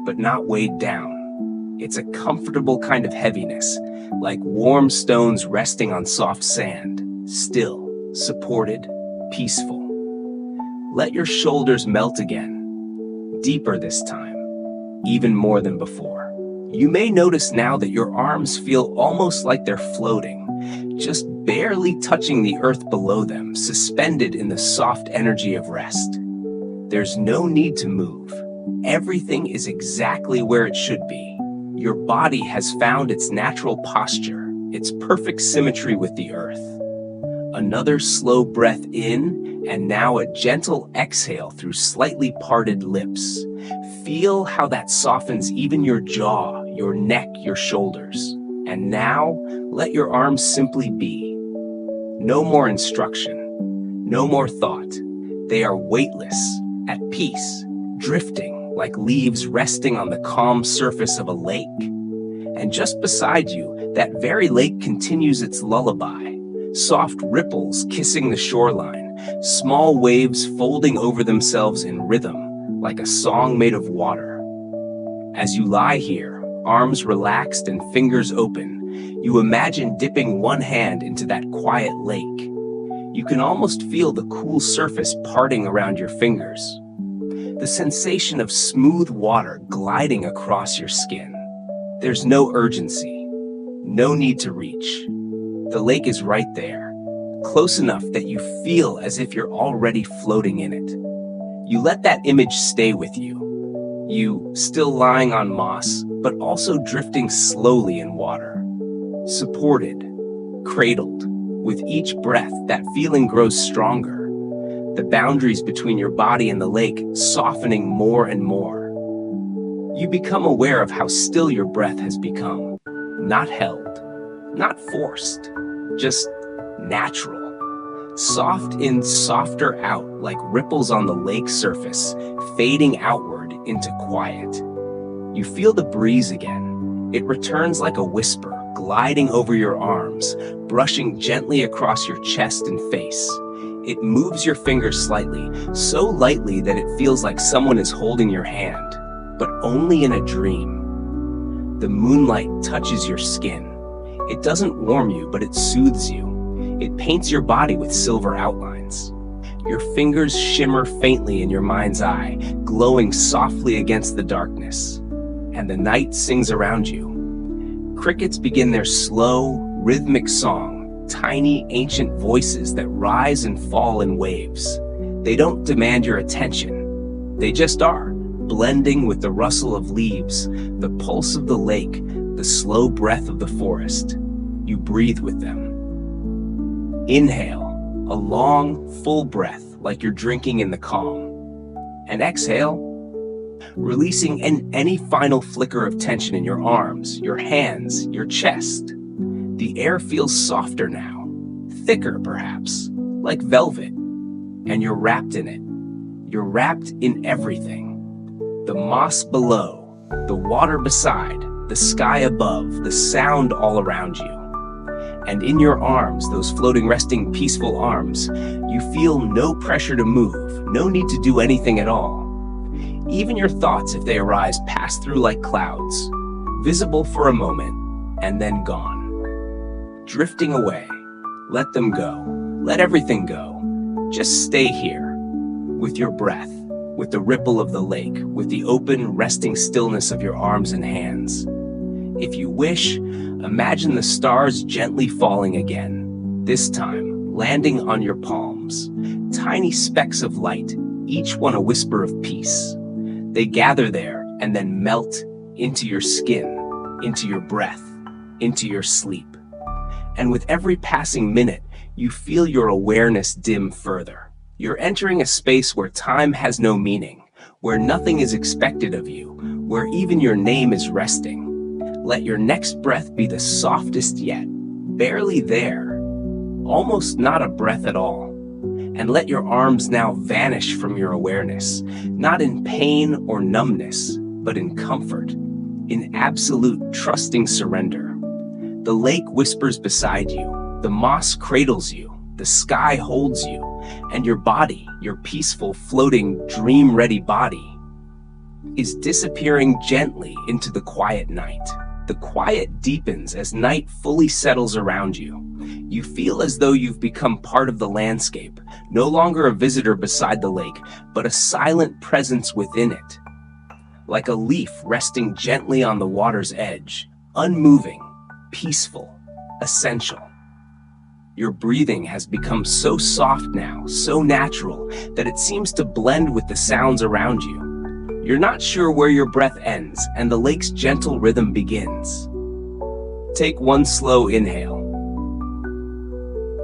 but not weighed down. It's a comfortable kind of heaviness, like warm stones resting on soft sand, still, supported, peaceful. Let your shoulders melt again, deeper this time, even more than before. You may notice now that your arms feel almost like they're floating, just barely touching the earth below them, suspended in the soft energy of rest. There's no need to move. Everything is exactly where it should be. Your body has found its natural posture, its perfect symmetry with the earth. Another slow breath in, and now a gentle exhale through slightly parted lips. Feel how that softens even your jaw, your neck, your shoulders. And now, let your arms simply be. No more instruction, no more thought. They are weightless, at peace, drifting like leaves resting on the calm surface of a lake. And just beside you, that very lake continues its lullaby. Soft ripples kissing the shoreline, small waves folding over themselves in rhythm, like a song made of water. As you lie here, arms relaxed and fingers open, you imagine dipping one hand into that quiet lake. You can almost feel the cool surface parting around your fingers. The sensation of smooth water gliding across your skin. There's no urgency, no need to reach. The lake is right there, close enough that you feel as if you're already floating in it. You let that image stay with you. You still lying on moss, but also drifting slowly in water. Supported, cradled. With each breath, that feeling grows stronger. The boundaries between your body and the lake softening more and more. You become aware of how still your breath has become. Not held, not forced, just natural. Soft in, softer out, like ripples on the lake surface, fading outward into quiet. You feel the breeze again. It returns like a whisper, gliding over your arms, brushing gently across your chest and face. It moves your fingers slightly, so lightly that it feels like someone is holding your hand, but only in a dream. The moonlight touches your skin. It doesn't warm you, but it soothes you. It paints your body with silver outlines. Your fingers shimmer faintly in your mind's eye, glowing softly against the darkness. And the night sings around you. Crickets begin their slow, rhythmic song, tiny, ancient voices that rise and fall in waves. They don't demand your attention. They just are, blending with the rustle of leaves, the pulse of the lake, the slow breath of the forest. You breathe with them. Inhale, a long, full breath like you're drinking in the calm. And exhale, releasing any final flicker of tension in your arms, your hands, your chest. The air feels softer now, thicker perhaps, like velvet, and you're wrapped in it. You're wrapped in everything. The moss below, the water beside, the sky above, the sound all around you. And in your arms, those floating, resting, peaceful arms, you feel no pressure to move, no need to do anything at all. Even your thoughts, if they arise, pass through like clouds, visible for a moment, and then gone. Drifting away. Let them go. Let everything go. Just stay here, with your breath, with the ripple of the lake, with the open, resting stillness of your arms and hands. If you wish, imagine the stars gently falling again, this time landing on your palms. Tiny specks of light, each one a whisper of peace. They gather there and then melt into your skin, into your breath, into your sleep. And with every passing minute, you feel your awareness dim further. You're entering a space where time has no meaning, where nothing is expected of you, where even your name is resting. Let your next breath be the softest yet, barely there, almost not a breath at all. And let your arms now vanish from your awareness, not in pain or numbness, but in comfort, in absolute trusting surrender. The lake whispers beside you, the moss cradles you, the sky holds you, and your body, your peaceful, floating, dream-ready body, is disappearing gently into the quiet night. The quiet deepens as night fully settles around you. You feel as though you've become part of the landscape, no longer a visitor beside the lake, but a silent presence within it. Like a leaf resting gently on the water's edge, unmoving, peaceful, essential. Your breathing has become so soft now, so natural, that it seems to blend with the sounds around you. You're not sure where your breath ends and the lake's gentle rhythm begins. Take one slow inhale.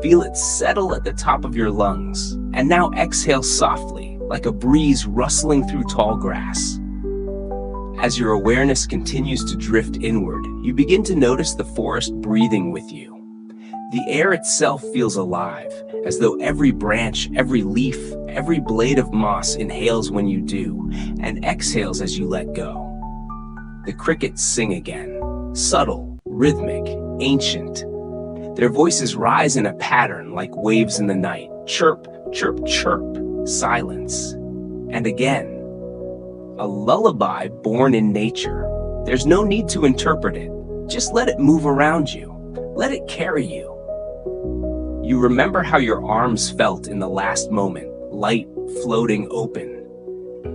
Feel it settle at the top of your lungs, and now exhale softly, like a breeze rustling through tall grass. As your awareness continues to drift inward, you begin to notice the forest breathing with you. The air itself feels alive, as though every branch, every leaf, every blade of moss inhales when you do, and exhales as you let go. The crickets sing again, subtle, rhythmic, ancient. Their voices rise in a pattern like waves in the night. Chirp, chirp, chirp, silence. And again, a lullaby born in nature. There's no need to interpret it. Just let it move around you. Let it carry you. You remember how your arms felt in the last moment, light, floating, open.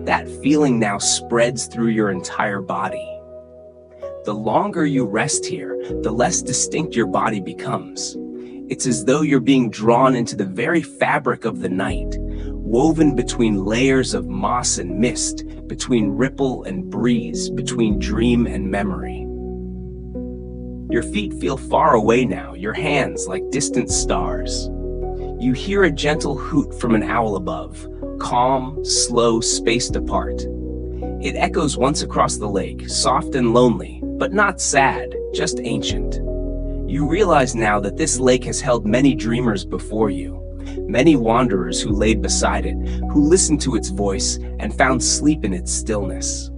That feeling now spreads through your entire body. The longer you rest here, the less distinct your body becomes. It's as though you're being drawn into the very fabric of the night, woven between layers of moss and mist, between ripple and breeze, between dream and memory. Your feet feel far away now, your hands like distant stars. You hear a gentle hoot from an owl above, calm, slow, spaced apart. It echoes once across the lake, soft and lonely, but not sad, just ancient. You realize now that this lake has held many dreamers before you, many wanderers who laid beside it, who listened to its voice and found sleep in its stillness.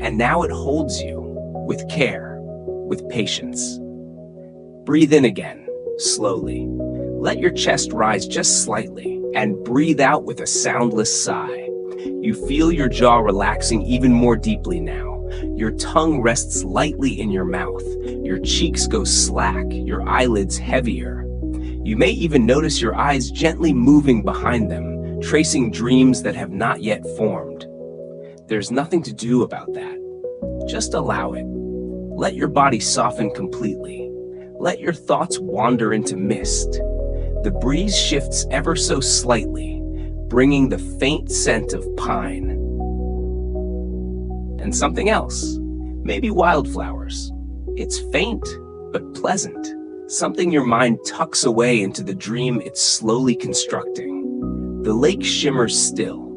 And now it holds you, with care, with patience. Breathe in again, slowly. Let your chest rise just slightly, and breathe out with a soundless sigh. You feel your jaw relaxing even more deeply now. Your tongue rests lightly in your mouth. Your cheeks go slack, your eyelids heavier. You may even notice your eyes gently moving behind them, tracing dreams that have not yet formed. There's nothing to do about that. Just allow it. Let your body soften completely. Let your thoughts wander into mist. The breeze shifts ever so slightly, bringing the faint scent of pine. And something else, maybe wildflowers. It's faint, but pleasant. Something your mind tucks away into the dream it's slowly constructing. The lake shimmers still,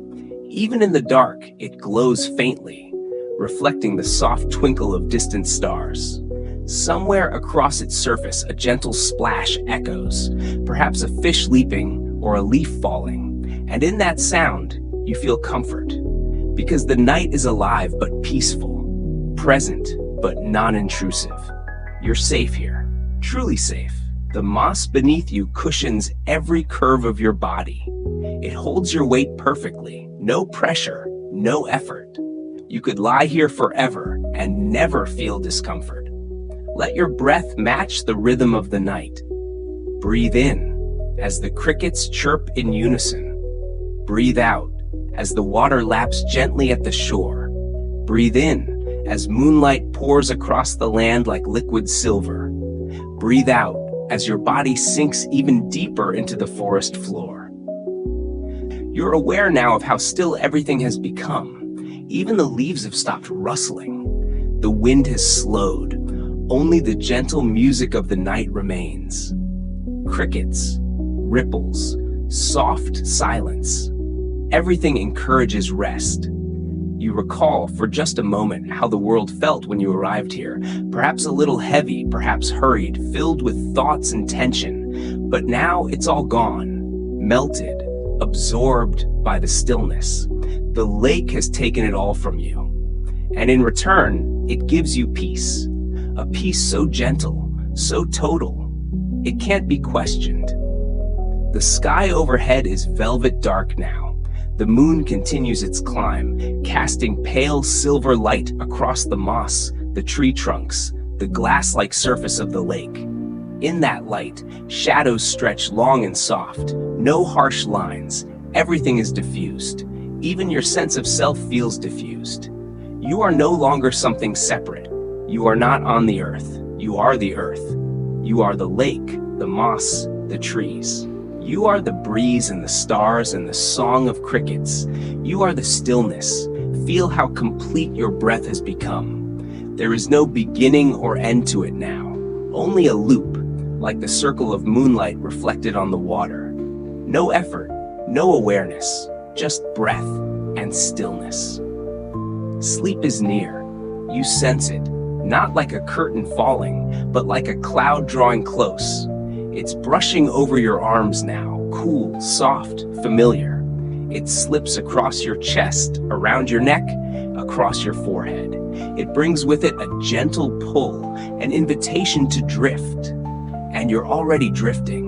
Even in the dark, it glows faintly, reflecting the soft twinkle of distant stars. Somewhere across its surface, a gentle splash echoes, perhaps a fish leaping or a leaf falling. And in that sound, you feel comfort, because the night is alive but peaceful, present but non-intrusive. You're safe here, truly safe. The moss beneath you cushions every curve of your body. It holds your weight perfectly, no pressure, no effort. You could lie here forever and never feel discomfort. Let your breath match the rhythm of the night. Breathe in as the crickets chirp in unison. Breathe out as the water laps gently at the shore. Breathe in as moonlight pours across the land like liquid silver. Breathe out as your body sinks even deeper into the forest floor. You're aware now of how still everything has become. Even the leaves have stopped rustling. The wind has slowed. Only the gentle music of the night remains. Crickets, ripples, soft silence. Everything encourages rest. You recall for just a moment how the world felt when you arrived here, perhaps a little heavy, perhaps hurried, filled with thoughts and tension. But now it's all gone, melted, absorbed by the stillness. The lake has taken it all from you. And in return, it gives you peace. A peace so gentle, so total, it can't be questioned. The sky overhead is velvet dark now. The moon continues its climb, casting pale silver light across the moss, the tree trunks, the glass-like surface of the lake. In that light, shadows stretch long and soft, no harsh lines. Everything is diffused. Even your sense of self feels diffused. You are no longer something separate. You are not on the earth. You are the earth. You are the lake, the moss, the trees. You are the breeze and the stars and the song of crickets. You are the stillness. Feel how complete your breath has become. There is no beginning or end to it now. Only a loop, like the circle of moonlight reflected on the water. No effort, no awareness, just breath and stillness. Sleep is near. You sense it. Not like a curtain falling, but like a cloud drawing close. It's brushing over your arms now, cool, soft, familiar. It slips across your chest, around your neck, across your forehead. It brings with it a gentle pull, an invitation to drift. And you're already drifting.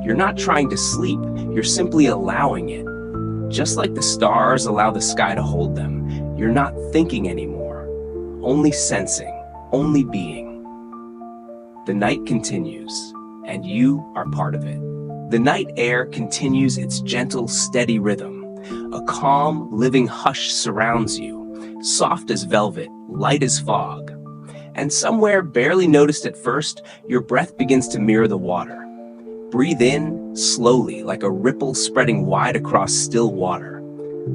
You're not trying to sleep, you're simply allowing it. Just like the stars allow the sky to hold them, you're not thinking anymore, only sensing. Only being. The night continues, and you are part of it. The night air continues its gentle, steady rhythm. A calm, living hush surrounds you, soft as velvet, light as fog. And somewhere, barely noticed at first, your breath begins to mirror the water. Breathe in, slowly, like a ripple spreading wide across still water.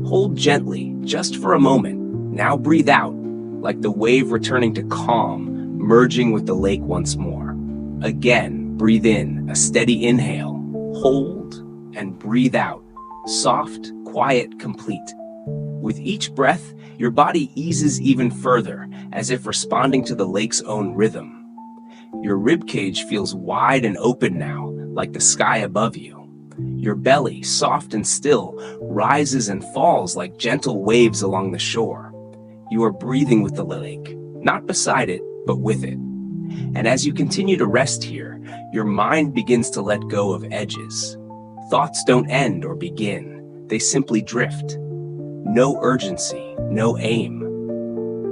Hold gently, just for a moment. Now breathe out, like the wave returning to calm, merging with the lake once more. Again, breathe in, a steady inhale. Hold and breathe out, soft, quiet, complete. With each breath, your body eases even further, as if responding to the lake's own rhythm. Your ribcage feels wide and open now, like the sky above you. Your belly, soft and still, rises and falls like gentle waves along the shore. You are breathing with the lake, not beside it, but with it. And as you continue to rest here, your mind begins to let go of edges. Thoughts don't end or begin, they simply drift. No urgency, no aim.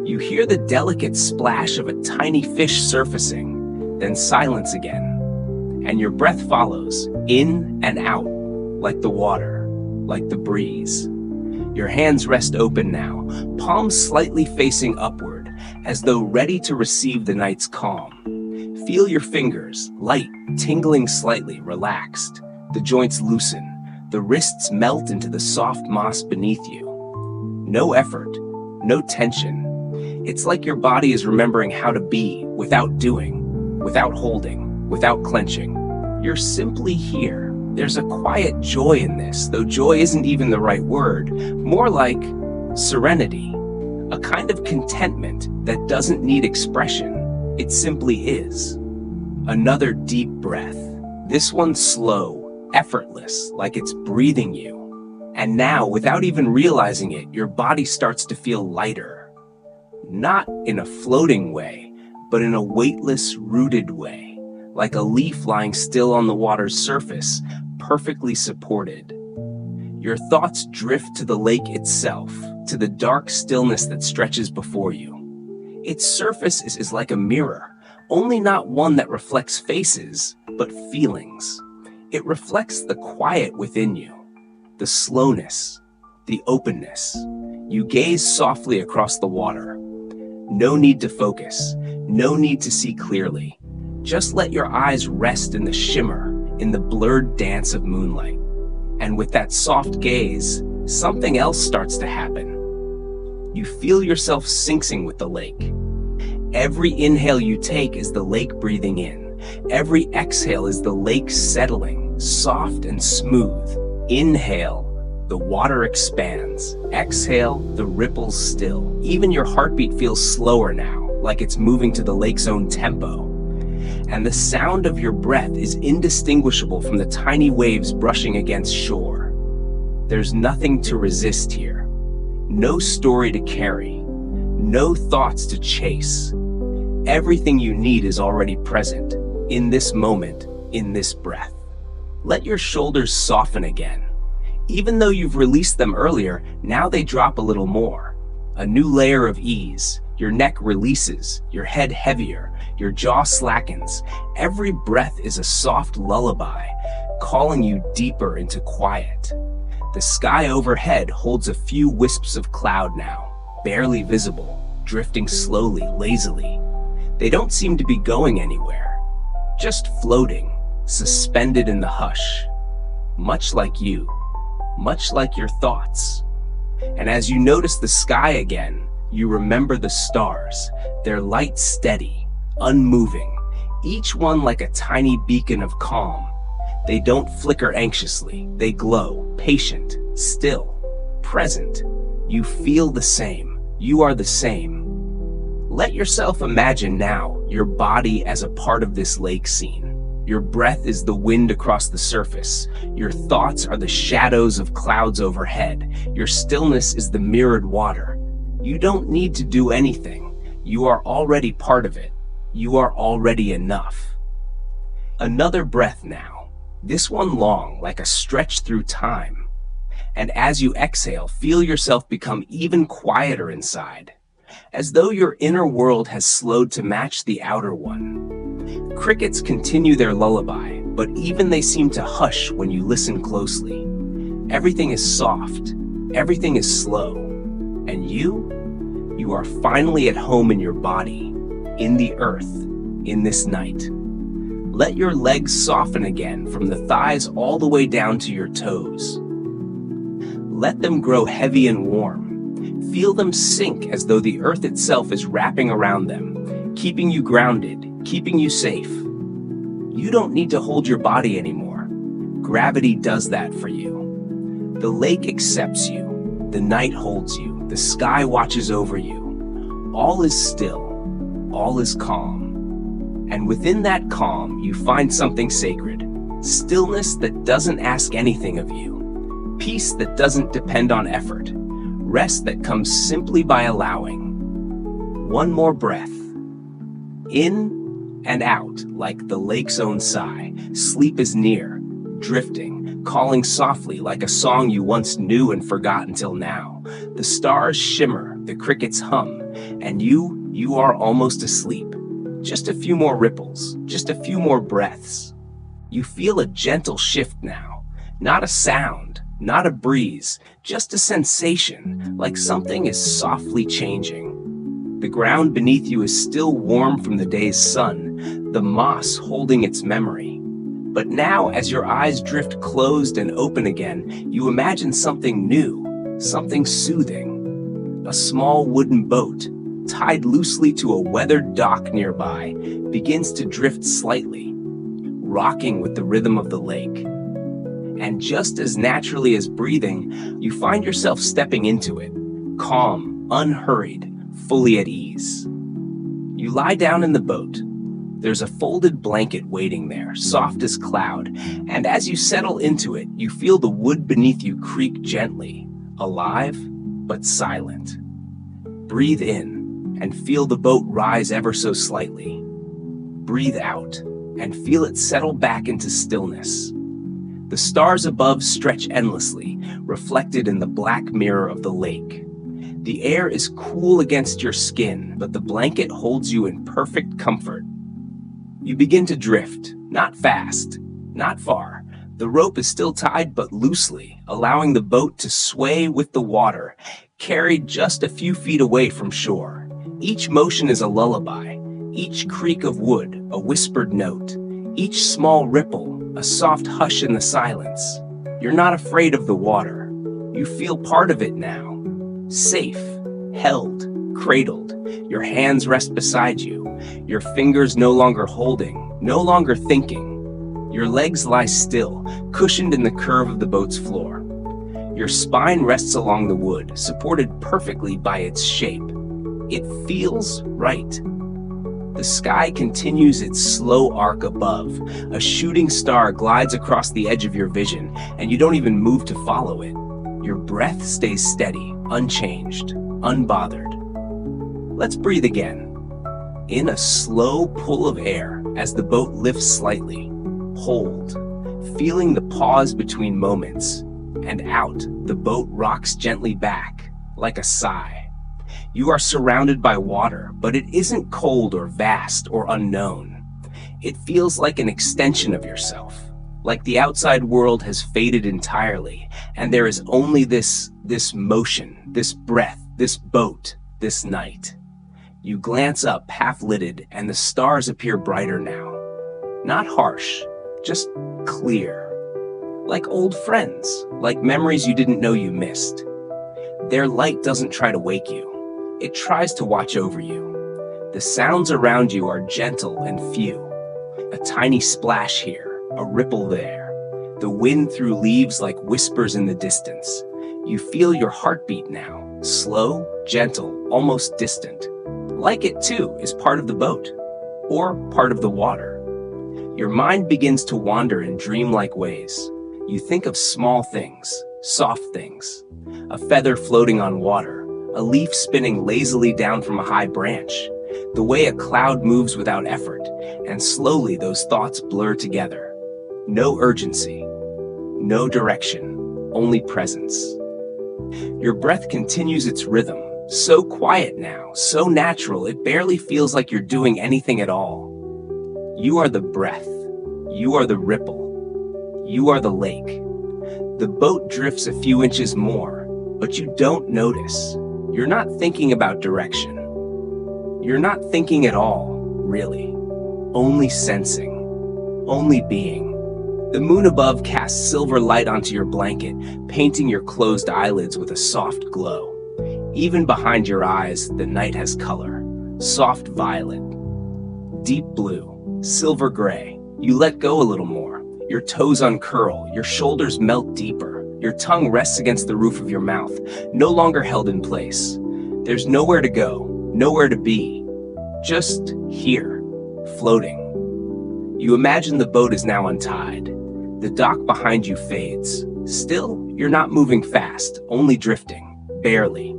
You hear the delicate splash of a tiny fish surfacing, then silence again. And your breath follows, in and out, like the water, like the breeze. Your hands rest open now, palms slightly facing upward, as though ready to receive the night's calm. Feel your fingers, light, tingling slightly, relaxed. The joints loosen, the wrists melt into the soft moss beneath you. No effort, no tension. It's like your body is remembering how to be without doing, without holding, without clenching. You're simply here, There's a quiet joy in this, though joy isn't even the right word, more like serenity, a kind of contentment that doesn't need expression. It simply is. Another deep breath. This one slow, effortless, like it's breathing you. And now, without even realizing it, your body starts to feel lighter. Not in a floating way, but in a weightless, rooted way, like a leaf lying still on the water's surface, perfectly supported. Your thoughts drift to the lake itself, to the dark stillness that stretches before you. Its surface is like a mirror, only not one that reflects faces, but feelings. It reflects the quiet within you, the slowness, the openness. You gaze softly across the water. No need to focus, no need to see clearly. Just let your eyes rest in the shimmer, in the blurred dance of moonlight. And with that soft gaze, something else starts to happen. You feel yourself syncing with the lake. Every inhale you take is the lake breathing in. Every exhale is the lake settling, soft and smooth. Inhale, the water expands. Exhale, the ripples still. Even your heartbeat feels slower now, like it's moving to the lake's own tempo. And the sound of your breath is indistinguishable from the tiny waves brushing against shore. There's nothing to resist here. No story to carry. No thoughts to chase. Everything you need is already present, in this moment, in this breath. Let your shoulders soften again. Even though you've released them earlier, now they drop a little more. A new layer of ease. Your neck releases, your head heavier, your jaw slackens. Every breath is a soft lullaby, calling you deeper into quiet. The sky overhead holds a few wisps of cloud now, barely visible, drifting slowly, lazily. They don't seem to be going anywhere, just floating, suspended in the hush. Much like you, much like your thoughts. And as you notice the sky again, you remember the stars, their light steady, unmoving, each one like a tiny beacon of calm. They don't flicker anxiously, they glow, patient, still, present. You feel the same, you are the same. Let yourself imagine now your body as a part of this lake scene. Your breath is the wind across the surface. Your thoughts are the shadows of clouds overhead. Your stillness is the mirrored water. You don't need to do anything. You are already part of it. You are already enough. Another breath now. This one long, like a stretch through time. And as you exhale, feel yourself become even quieter inside, as though your inner world has slowed to match the outer one. Crickets continue their lullaby, but even they seem to hush when you listen closely. Everything is soft, everything is slow, and you are finally at home in your body, in the earth, in this night. Let your legs soften again from the thighs all the way down to your toes. Let them grow heavy and warm. Feel them sink as though the earth itself is wrapping around them, keeping you grounded, keeping you safe. You don't need to hold your body anymore. Gravity does that for you. The lake accepts you. The night holds you. The sky watches over you. All is still. All is calm. And within that calm, you find something sacred. Stillness that doesn't ask anything of you. Peace that doesn't depend on effort. Rest that comes simply by allowing. One more breath. In and out, like the lake's own sigh. Sleep is near, drifting, calling softly like a song you once knew and forgot until now. The stars shimmer, the crickets hum, and you are almost asleep. Just a few more ripples, just a few more breaths. You feel a gentle shift now, not a sound, not a breeze, just a sensation, like something is softly changing. The ground beneath you is still warm from the day's sun, the moss holding its memory. But now, as your eyes drift closed and open again, you imagine something new, something soothing. A small wooden boat, tied loosely to a weathered dock nearby, begins to drift slightly, rocking with the rhythm of the lake. And just as naturally as breathing, you find yourself stepping into it, calm, unhurried, fully at ease. You lie down in the boat. There's a folded blanket waiting there, soft as cloud, and as you settle into it, you feel the wood beneath you creak gently, alive but silent. Breathe in and feel the boat rise ever so slightly. Breathe out and feel it settle back into stillness. The stars above stretch endlessly, reflected in the black mirror of the lake. The air is cool against your skin, but the blanket holds you in perfect comfort. You begin to drift, not fast, not far. The rope is still tied but loosely, allowing the boat to sway with the water, carried just a few feet away from shore. Each motion is a lullaby, each creak of wood a whispered note, each small ripple a soft hush in the silence. You're not afraid of the water. You feel part of it now. Safe, held, cradled. Your hands rest beside you. Your fingers no longer holding, no longer thinking. Your legs lie still, cushioned in the curve of the boat's floor. Your spine rests along the wood, supported perfectly by its shape. It feels right. The sky continues its slow arc above. A shooting star glides across the edge of your vision, and you don't even move to follow it. Your breath stays steady, unchanged, unbothered. Let's breathe again. In a slow pull of air as the boat lifts slightly. Hold, feeling the pause between moments. And out, the boat rocks gently back, like a sigh. You are surrounded by water, but it isn't cold or vast or unknown. It feels like an extension of yourself, like the outside world has faded entirely, and there is only this motion, this breath, this boat, this night. You glance up, half-lidded, and the stars appear brighter now. Not harsh, just clear. Like old friends, like memories you didn't know you missed. Their light doesn't try to wake you. It tries to watch over you. The sounds around you are gentle and few. A tiny splash here, a ripple there. The wind through leaves like whispers in the distance. You feel your heartbeat now, slow, gentle, almost distant. Like it too is part of the boat, or part of the water. Your mind begins to wander in dreamlike ways. You think of small things, soft things. A feather floating on water. A leaf spinning lazily down from a high branch, the way a cloud moves without effort, and slowly those thoughts blur together. No urgency, no direction, only presence. Your breath continues its rhythm, so quiet now, so natural, it barely feels like you're doing anything at all. You are the breath, you are the ripple, you are the lake. The boat drifts a few inches more, but you don't notice. You're not thinking about direction. You're not thinking at all, really. Only sensing. Only being. The moon above casts silver light onto your blanket, painting your closed eyelids with a soft glow. Even behind your eyes, the night has color. Soft violet. Deep blue. Silver gray. You let go a little more. Your toes uncurl. Your shoulders melt deeper. Your tongue rests against the roof of your mouth, no longer held in place. There's nowhere to go, nowhere to be. Just here, floating. You imagine the boat is now untied. The dock behind you fades. Still, you're not moving fast, only drifting, barely.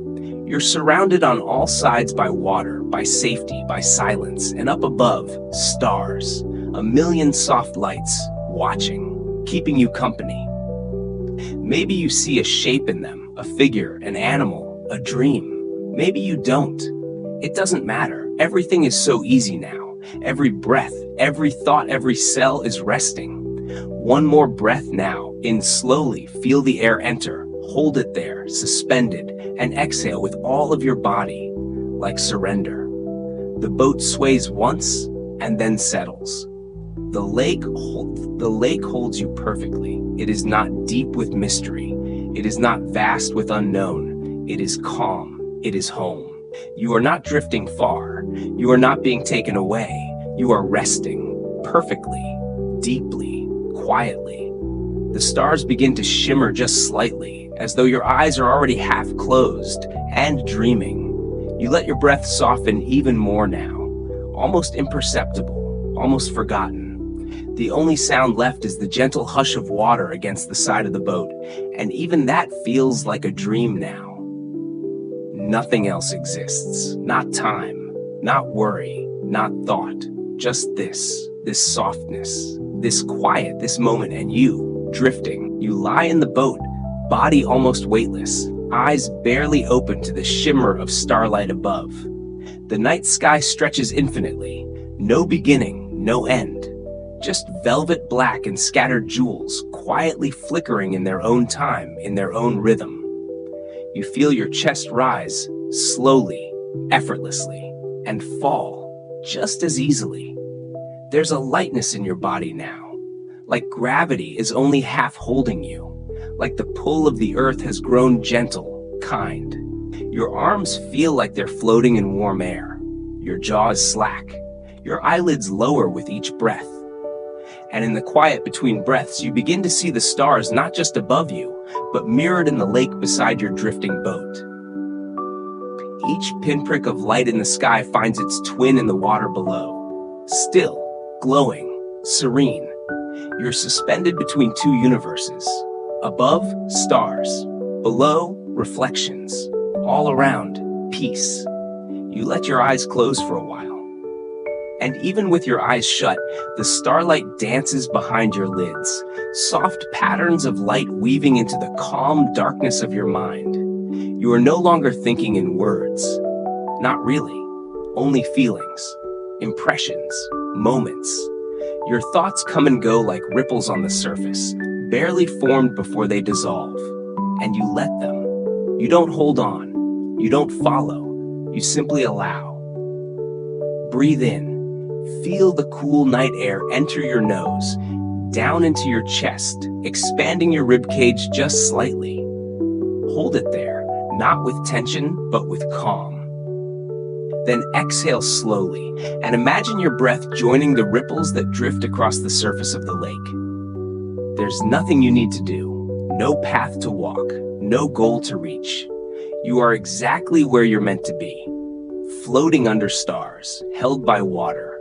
You're surrounded on all sides by water, by safety, by silence, and up above, stars. A million soft lights, watching, keeping you company. Maybe you see a shape in them, a figure, an animal, a dream. Maybe you don't. It doesn't matter. Everything is so easy now. Every breath, every thought, every cell is resting. One more breath now. In slowly, feel the air enter. Hold it there, suspended, and exhale with all of your body, like surrender. The boat sways once and then settles. The lake holds you perfectly. It is not deep with mystery. It is not vast with unknown. It is calm. It is home. You are not drifting far. You are not being taken away. You are resting perfectly, deeply, quietly. The stars begin to shimmer just slightly, as though your eyes are already half closed and dreaming. You let your breath soften even more now, almost imperceptible, almost forgotten. The only sound left is the gentle hush of water against the side of the boat, and even that feels like a dream now. Nothing else exists. Not time, not worry, not thought. Just this softness, this quiet, this moment, and you, drifting. You lie in the boat, body almost weightless, eyes barely open to the shimmer of starlight above. The night sky stretches infinitely, no beginning, no end. Just velvet black and scattered jewels, quietly flickering in their own time, in their own rhythm. You feel your chest rise, slowly, effortlessly, and fall, just as easily. There's a lightness in your body now, like gravity is only half holding you, like the pull of the earth has grown gentle, kind. Your arms feel like they're floating in warm air. Your jaw is slack. Your eyelids lower with each breath. And in the quiet between breaths, you begin to see the stars not just above you, but mirrored in the lake beside your drifting boat. Each pinprick of light in the sky finds its twin in the water below. Still, glowing, serene. You're suspended between two universes. Above, stars. Below, reflections. All around, peace. You let your eyes close for a while. And even with your eyes shut, the starlight dances behind your lids, soft patterns of light weaving into the calm darkness of your mind. You are no longer thinking in words. Not really. Only feelings, impressions, moments. Your thoughts come and go like ripples on the surface, barely formed before they dissolve. And you let them. You don't hold on. You don't follow. You simply allow. Breathe in. Feel the cool night air enter your nose, down into your chest, expanding your ribcage just slightly. Hold it there, not with tension, but with calm. Then exhale slowly, and imagine your breath joining the ripples that drift across the surface of the lake. There's nothing you need to do, no path to walk, no goal to reach. You are exactly where you're meant to be, floating under stars, held by water,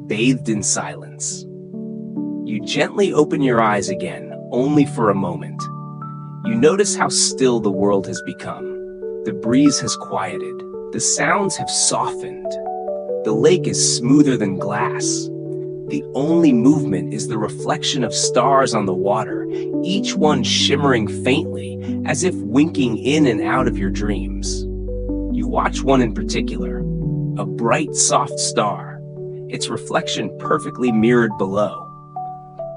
bathed in silence. You gently open your eyes again, only for a moment. You notice how still the world has become. The breeze has quieted. The sounds have softened. The lake is smoother than glass. The only movement is the reflection of stars on the water, each one shimmering faintly, as if winking in and out of your dreams. You watch one in particular, a bright, soft star, its reflection perfectly mirrored below.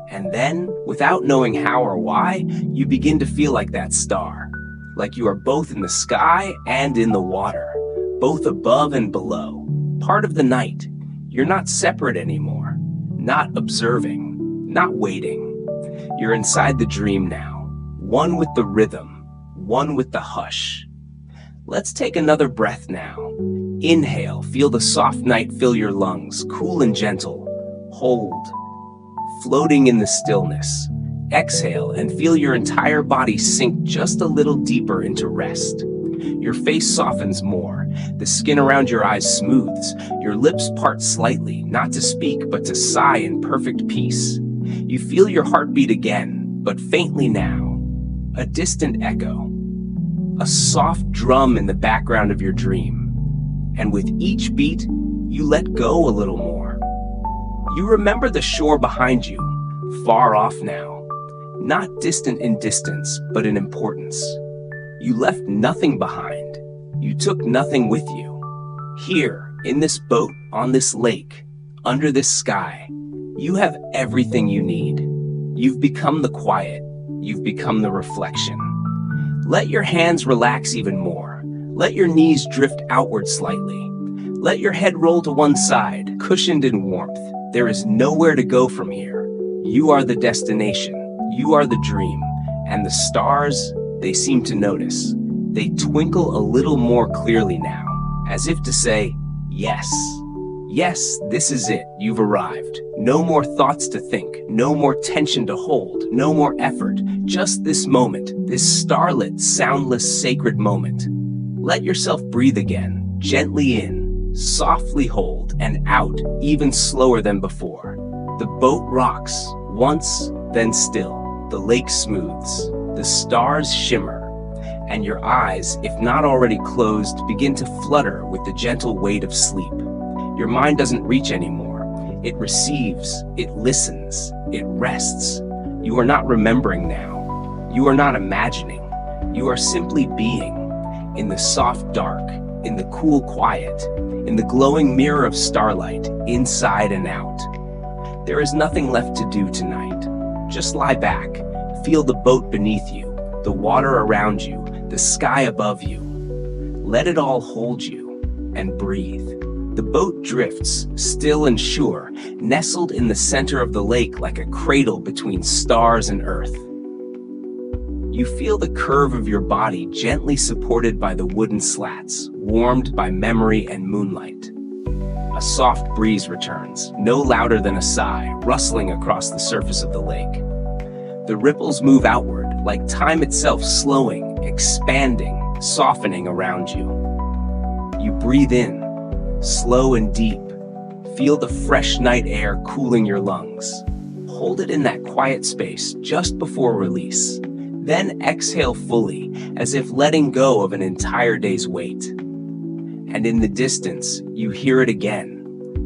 And then, without knowing how or why, you begin to feel like that star, like you are both in the sky and in the water, both above and below, part of the night. You're not separate anymore, not observing, not waiting. You're inside the dream now, one with the rhythm, one with the hush. Let's take another breath now. Inhale, feel the soft night fill your lungs, cool and gentle. Hold, floating in the stillness. Exhale and feel your entire body sink just a little deeper into rest. Your face softens more, the skin around your eyes smooths, your lips part slightly, not to speak, but to sigh in perfect peace. You feel your heartbeat again, but faintly now, a distant echo, a soft drum in the background of your dream. And with each beat, you let go a little more. You remember the shore behind you, far off now, not distant in distance, but in importance. You left nothing behind. You took nothing with you. Here, in this boat, on this lake, under this sky, you have everything you need. You've become the quiet. You've become the reflection. Let your hands relax even more. Let your knees drift outward slightly. Let your head roll to one side, cushioned in warmth. There is nowhere to go from here. You are the destination. You are the dream. And the stars, they seem to notice. They twinkle a little more clearly now, as if to say, yes, Yes, this is it. You've arrived. No more thoughts to think, no more tension to hold, no more effort. Just this moment, this starlit, soundless, sacred moment. Let yourself breathe again, gently in, softly hold, and out, even slower than before. The boat rocks, once, then still. The lake smooths, the stars shimmer, and your eyes, if not already closed, begin to flutter with the gentle weight of sleep. Your mind doesn't reach anymore. It receives, it listens, it rests. You are not remembering now. You are not imagining. You are simply being, in the soft dark, in the cool quiet, in the glowing mirror of starlight, inside and out. There is nothing left to do tonight. Just lie back, feel the boat beneath you, the water around you, the sky above you. Let it all hold you, and breathe. The boat drifts, still and sure, nestled in the center of the lake like a cradle between stars and earth. You feel the curve of your body gently supported by the wooden slats, warmed by memory and moonlight. A soft breeze returns, no louder than a sigh, rustling across the surface of the lake. The ripples move outward, like time itself slowing, expanding, softening around you. You breathe in, slow and deep. Feel the fresh night air cooling your lungs. Hold it in that quiet space just before release. Then exhale fully, as if letting go of an entire day's weight. And in the distance, you hear it again.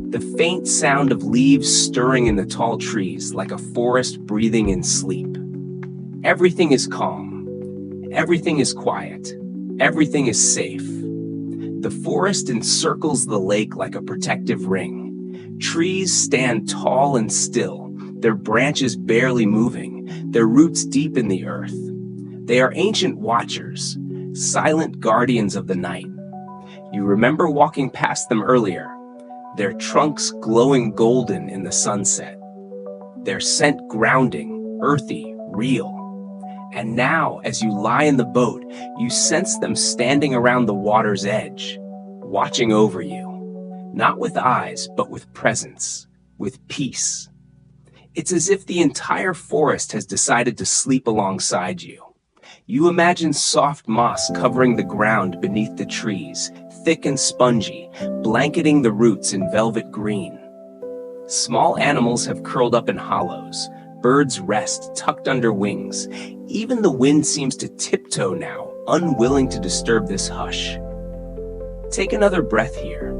The faint sound of leaves stirring in the tall trees like a forest breathing in sleep. Everything is calm. Everything is quiet. Everything is safe. The forest encircles the lake like a protective ring. Trees stand tall and still, their branches barely moving, their roots deep in the earth. They are ancient watchers, silent guardians of the night. You remember walking past them earlier, their trunks glowing golden in the sunset, their scent grounding, earthy, real. And now, as you lie in the boat, you sense them standing around the water's edge, watching over you, not with eyes, but with presence, with peace. It's as if the entire forest has decided to sleep alongside you. You imagine soft moss covering the ground beneath the trees, thick and spongy, blanketing the roots in velvet green. Small animals have curled up in hollows. Birds rest, tucked under wings. Even the wind seems to tiptoe now, unwilling to disturb this hush. Take another breath here.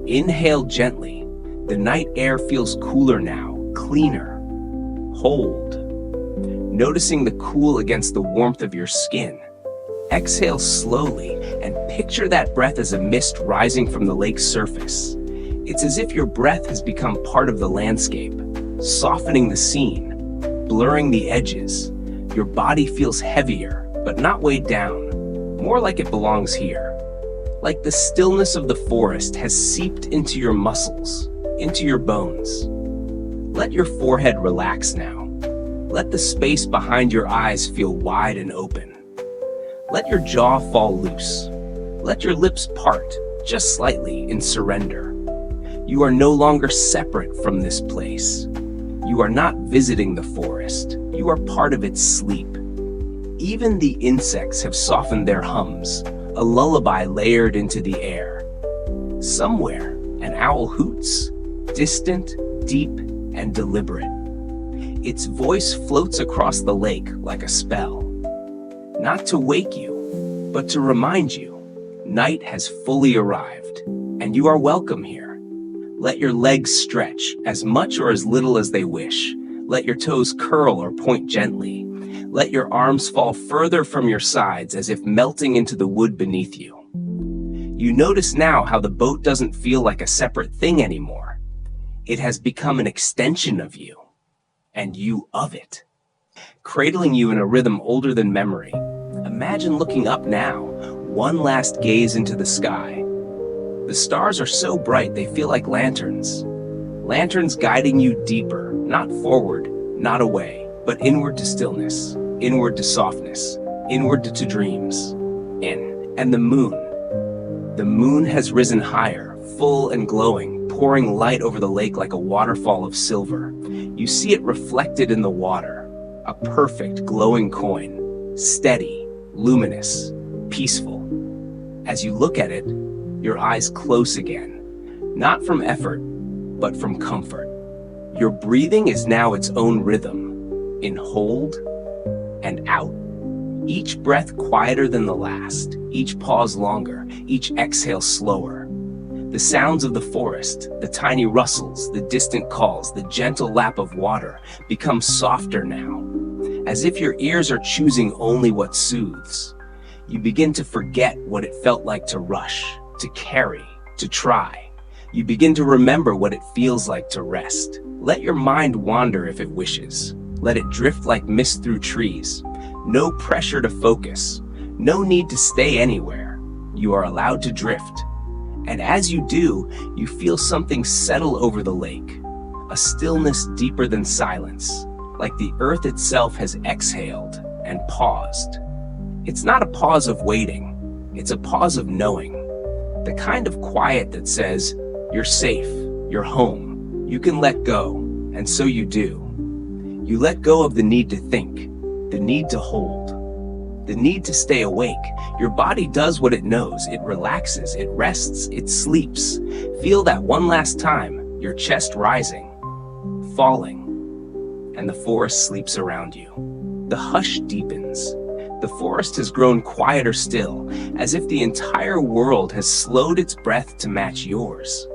Inhale gently. The night air feels cooler now, cleaner. Hold. Noticing the cool against the warmth of your skin. Exhale slowly and picture that breath as a mist rising from the lake's surface. It's as if your breath has become part of the landscape, softening the scene, blurring the edges. Your body feels heavier, but not weighed down, more like it belongs here. Like the stillness of the forest has seeped into your muscles, into your bones. Let your forehead relax now. Let the space behind your eyes feel wide and open. Let your jaw fall loose. Let your lips part, just slightly, in surrender. You are no longer separate from this place. You are not visiting the forest. You are part of its sleep. Even the insects have softened their hums, a lullaby layered into the air. Somewhere, an owl hoots, distant, deep, and deliberate. Its voice floats across the lake like a spell. Not to wake you, but to remind you, night has fully arrived, and you are welcome here. Let your legs stretch, as much or as little as they wish. Let your toes curl or point gently. Let your arms fall further from your sides as if melting into the wood beneath you. You notice now how the boat doesn't feel like a separate thing anymore. It has become an extension of you, and you of it. Cradling you in a rhythm older than memory. Imagine looking up now, one last gaze into the sky. The stars are so bright they feel like lanterns. Lanterns guiding you deeper, not forward, not away, but inward to stillness, inward to softness, inward to dreams. And the moon. The moon has risen higher, full and glowing, pouring light over the lake like a waterfall of silver. You see it reflected in the water, a perfect glowing coin, steady, luminous, peaceful. As you look at it, your eyes close again, not from effort, but from comfort. Your breathing is now its own rhythm, in hold and out. Each breath quieter than the last, each pause longer, each exhale slower. The sounds of the forest, the tiny rustles, the distant calls, the gentle lap of water become softer now, as if your ears are choosing only what soothes. You begin to forget what it felt like to rush, to carry, to try. You begin to remember what it feels like to rest. Let your mind wander if it wishes. Let it drift like mist through trees. No pressure to focus. No need to stay anywhere. You are allowed to drift. And as you do, you feel something settle over the lake. A stillness deeper than silence, like the earth itself has exhaled and paused. It's not a pause of waiting. It's a pause of knowing. The kind of quiet that says, you're safe, you're home, you can let go, and so you do. You let go of the need to think, the need to hold, the need to stay awake. Your body does what it knows. It relaxes, it rests, it sleeps. Feel that one last time, your chest rising, falling, and the forest sleeps around you. The hush deepens. The forest has grown quieter still, as if the entire world has slowed its breath to match yours.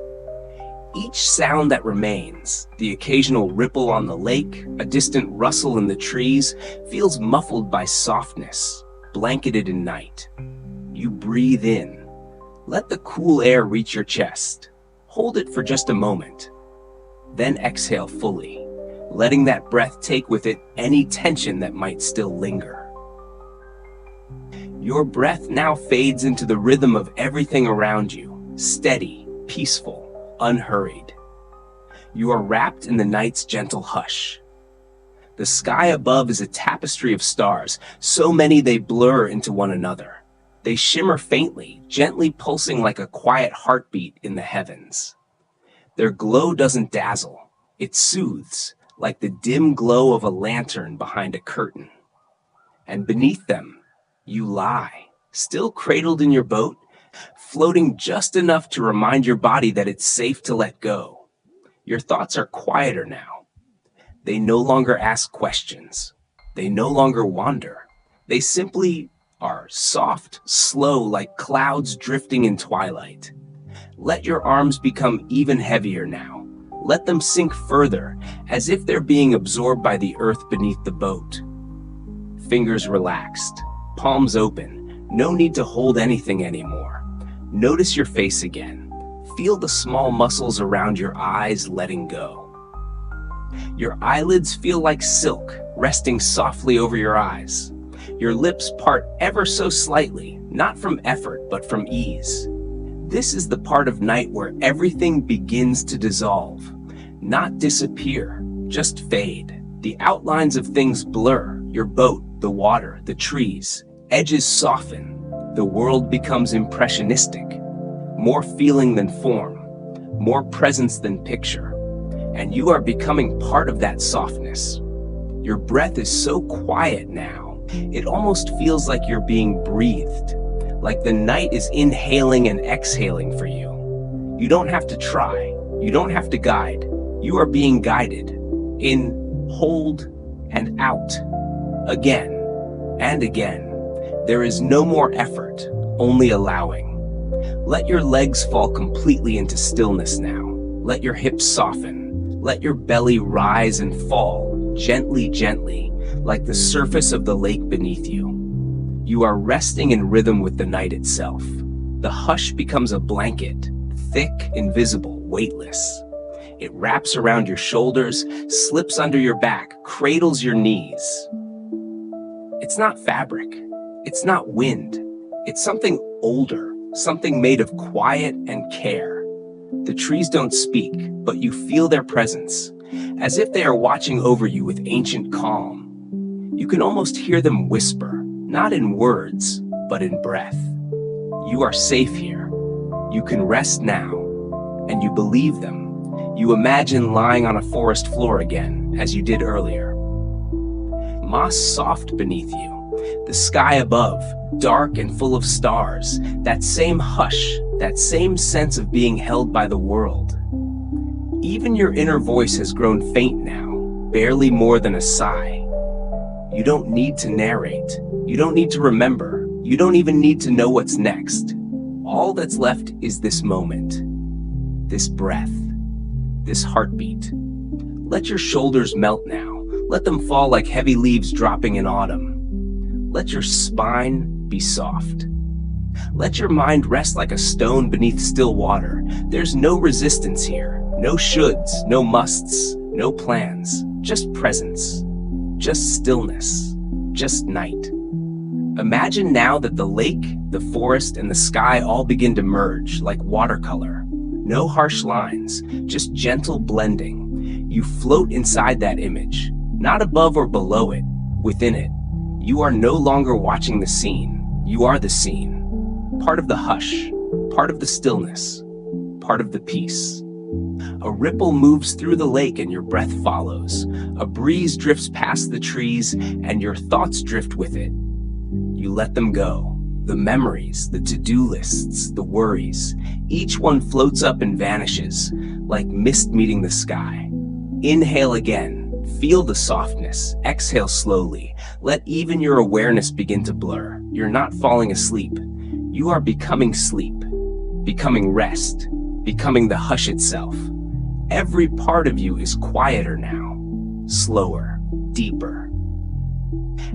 Each sound that remains, the occasional ripple on the lake, a distant rustle in the trees, feels muffled by softness, blanketed in night. You breathe in. Let the cool air reach your chest. Hold it for just a moment. Then exhale fully, letting that breath take with it any tension that might still linger. Your breath now fades into the rhythm of everything around you, steady, peaceful, unhurried. You are wrapped in the night's gentle hush. The sky above is a tapestry of stars, so many they blur into one another. They shimmer faintly, gently pulsing like a quiet heartbeat in the heavens. Their glow doesn't dazzle, it soothes, like the dim glow of a lantern behind a curtain. And beneath them, you lie, still cradled in your boat, floating just enough to remind your body that it's safe to let go. Your thoughts are quieter now. They no longer ask questions. They no longer wander. They simply are soft, slow, like clouds drifting in twilight. Let your arms become even heavier now. Let them sink further, as if they're being absorbed by the earth beneath the boat. Fingers relaxed, palms open, no need to hold anything anymore. Notice your face again. Feel the small muscles around your eyes letting go. Your eyelids feel like silk, resting softly over your eyes. Your lips part ever so slightly, not from effort, but from ease. This is the part of night where everything begins to dissolve, not disappear, just fade. The outlines of things blur, your boat, the water, the trees. Edges soften. The world becomes impressionistic. More feeling than form. More presence than picture. And you are becoming part of that softness. Your breath is so quiet now, it almost feels like you're being breathed. Like the night is inhaling and exhaling for you. You don't have to try. You don't have to guide. You are being guided. In, hold, and out. Again and again. There is no more effort, only allowing. Let your legs fall completely into stillness now. Let your hips soften. Let your belly rise and fall, gently, gently, like the surface of the lake beneath you. You are resting in rhythm with the night itself. The hush becomes a blanket, thick, invisible, weightless. It wraps around your shoulders, slips under your back, cradles your knees. It's not fabric. It's not wind. It's something older, something made of quiet and care. The trees don't speak, but you feel their presence, as if they are watching over you with ancient calm. You can almost hear them whisper, not in words, but in breath. You are safe here. You can rest now. and you believe them. You imagine lying on a forest floor again, as you did earlier. Moss soft beneath you, the sky above, dark and full of stars, that same hush, that same sense of being held by the world. Even your inner voice has grown faint now, barely more than a sigh. You don't need to narrate. You don't need to remember. You don't even need to know what's next. All that's left is this moment, this breath, this heartbeat. Let your shoulders melt now. Let them fall like heavy leaves dropping in autumn. Let your spine be soft. Let your mind rest like a stone beneath still water. There's no resistance here, no shoulds, no musts, no plans, just presence, just stillness, just night. Imagine now that the lake, the forest, and the sky all begin to merge like watercolor. No harsh lines, just gentle blending. You float inside that image, not above or below it, within it. You are no longer watching the scene. You are the scene. Part of the hush, part of the stillness, part of the peace. A ripple moves through the lake and your breath follows. A breeze drifts past the trees and your thoughts drift with it. You let them go. The memories, the to-do lists, the worries. Each one floats up and vanishes, like mist meeting the sky. Inhale again. Feel the softness. Exhale slowly. Let even your awareness begin to blur. You're not falling asleep. You are becoming sleep, becoming rest, becoming the hush itself. Every part of you is quieter now, slower, deeper.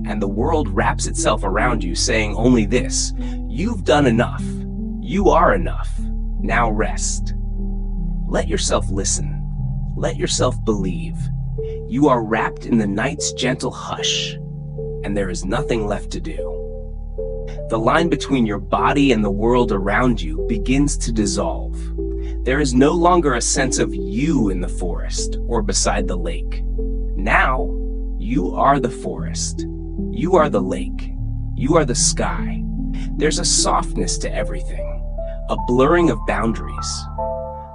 And the world wraps itself around you saying only this: you've done enough. You are enough. Now rest. Let yourself listen. Let yourself believe. You are wrapped in the night's gentle hush, and there is nothing left to do. The line between your body and the world around you begins to dissolve. There is no longer a sense of you in the forest or beside the lake. Now, you are the forest. You are the lake. You are the sky. There's a softness to everything, a blurring of boundaries.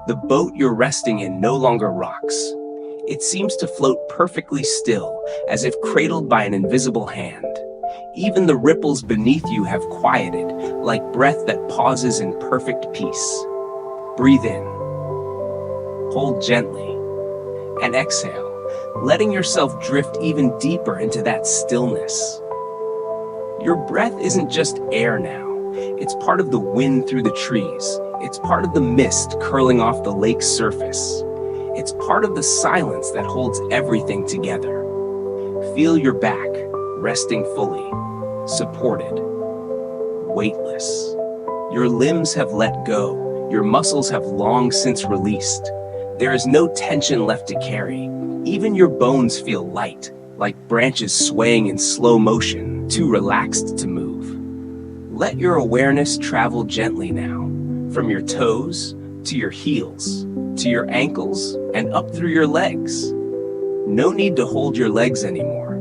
The boat you're resting in no longer rocks. It seems to float perfectly still, as if cradled by an invisible hand. Even the ripples beneath you have quieted, like breath that pauses in perfect peace. Breathe in. Hold gently. And exhale, letting yourself drift even deeper into that stillness. Your breath isn't just air now. It's part of the wind through the trees. It's part of the mist curling off the lake's surface. It's part of the silence that holds everything together. Feel your back, resting fully, supported, weightless. Your limbs have let go. Your muscles have long since released. There is no tension left to carry. Even your bones feel light, like branches swaying in slow motion, too relaxed to move. Let your awareness travel gently now, from your toes to your heels, to your ankles, and up through your legs. No need to hold your legs anymore.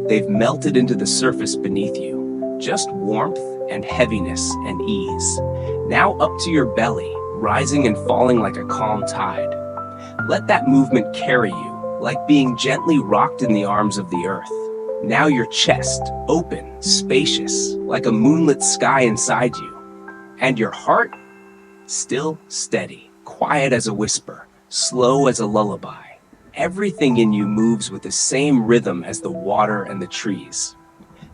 They've melted into the surface beneath you. Just warmth and heaviness and ease. Now up to your belly, rising and falling like a calm tide. Let that movement carry you, like being gently rocked in the arms of the earth. Now your chest, open, spacious, like a moonlit sky inside you. And your heart, still, steady, quiet as a whisper, slow as a lullaby. Everything in you moves with the same rhythm as the water and the trees.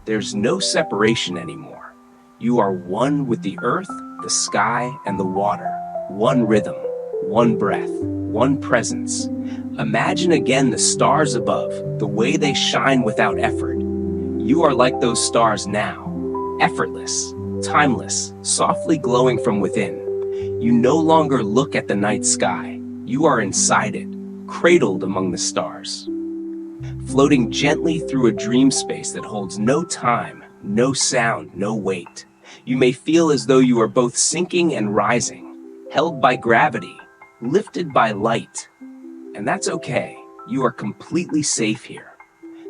There's no separation anymore. You are one with the earth, the sky, and the water. One rhythm, one breath, one presence. Imagine again the stars above, the way they shine without effort. You are like those stars now, effortless, timeless, softly glowing from within. You no longer look at the night sky. You are inside it, cradled among the stars, floating gently through a dream space that holds no time, no sound, no weight. You may feel as though you are both sinking and rising, held by gravity, lifted by light. And that's okay. You are completely safe here.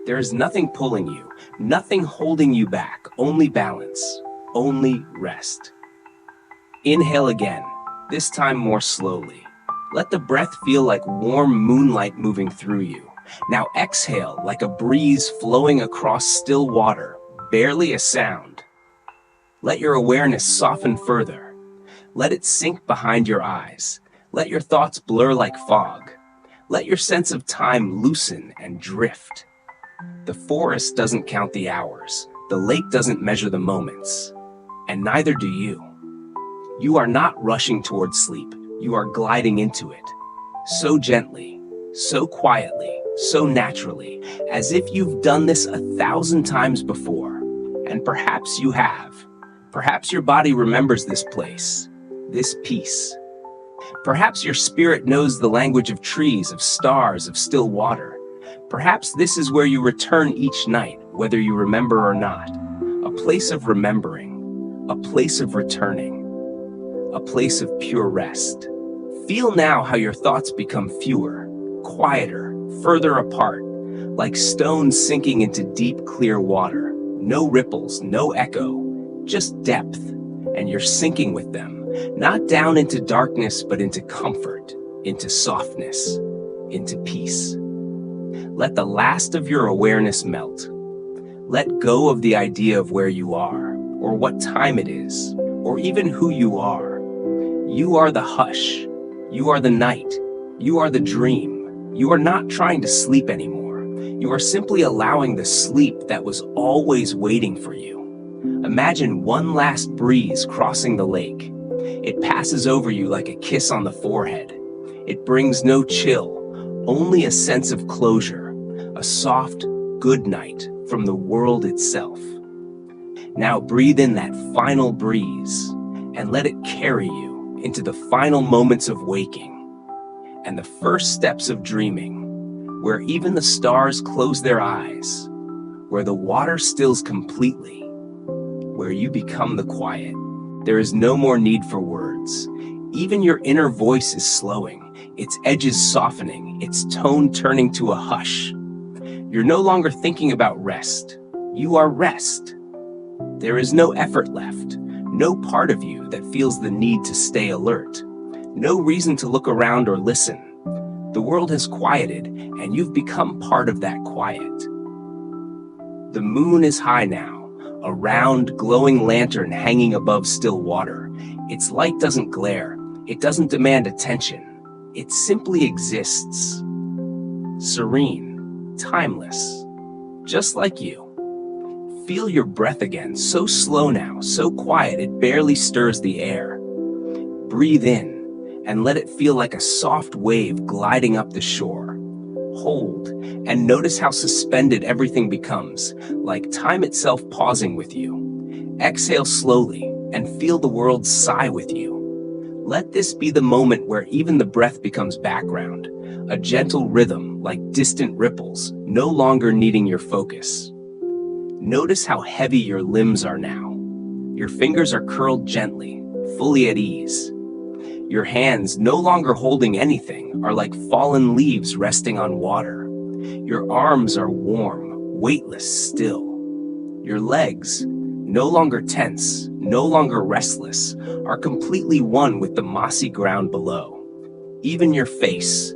There is nothing pulling you, nothing holding you back, only balance, only rest. Inhale again, this time more slowly. Let the breath feel like warm moonlight moving through you. Now exhale like a breeze flowing across still water, barely a sound. Let your awareness soften further. Let it sink behind your eyes. Let your thoughts blur like fog. Let your sense of time loosen and drift. The forest doesn't count the hours. The lake doesn't measure the moments. And neither do you. You are not rushing towards sleep. You are gliding into it. So gently, so quietly, so naturally, as if you've done this 1,000 times before. And perhaps you have. Perhaps your body remembers this place, this peace. Perhaps your spirit knows the language of trees, of stars, of still water. Perhaps this is where you return each night, whether you remember or not. A place of remembering, a place of returning, a place of pure rest. Feel now how your thoughts become fewer, quieter, further apart, like stones sinking into deep, clear water. No ripples, no echo, just depth, and you're sinking with them, not down into darkness, but into comfort, into softness, into peace. Let the last of your awareness melt. Let go of the idea of where you are, or what time it is, or even who you are. You are the hush. You are the night. You are the dream. You are not trying to sleep anymore. You are simply allowing the sleep that was always waiting for you. Imagine one last breeze crossing the lake. It passes over you like a kiss on the forehead. It brings no chill, only a sense of closure, a soft good night from the world itself. Now breathe in that final breeze and let it carry you into the final moments of waking and the first steps of dreaming, where even the stars close their eyes, where the water stills completely, where you become the quiet. There is no more need for words. Even your inner voice is slowing, its edges softening, its tone turning to a hush. You're no longer thinking about rest. You are rest. There is no effort left, no part of you that feels the need to stay alert, no reason to look around or listen. The world has quieted, and you've become part of that quiet. The moon is high now, a round, glowing lantern hanging above still water. Its light doesn't glare. It doesn't demand attention. It simply exists. Serene, timeless, just like you. Feel your breath again, so slow now, so quiet it barely stirs the air. Breathe in and let it feel like a soft wave gliding up the shore. Hold and notice how suspended everything becomes, like time itself pausing with you. Exhale slowly and feel the world sigh with you. Let this be the moment where even the breath becomes background, a gentle rhythm like distant ripples, no longer needing your focus. Notice how heavy your limbs are now. Your fingers are curled gently, fully at ease. Your hands, no longer holding anything, are like fallen leaves resting on water. Your arms are warm, weightless still. Your legs, no longer tense, no longer restless, are completely one with the mossy ground below. Even your face,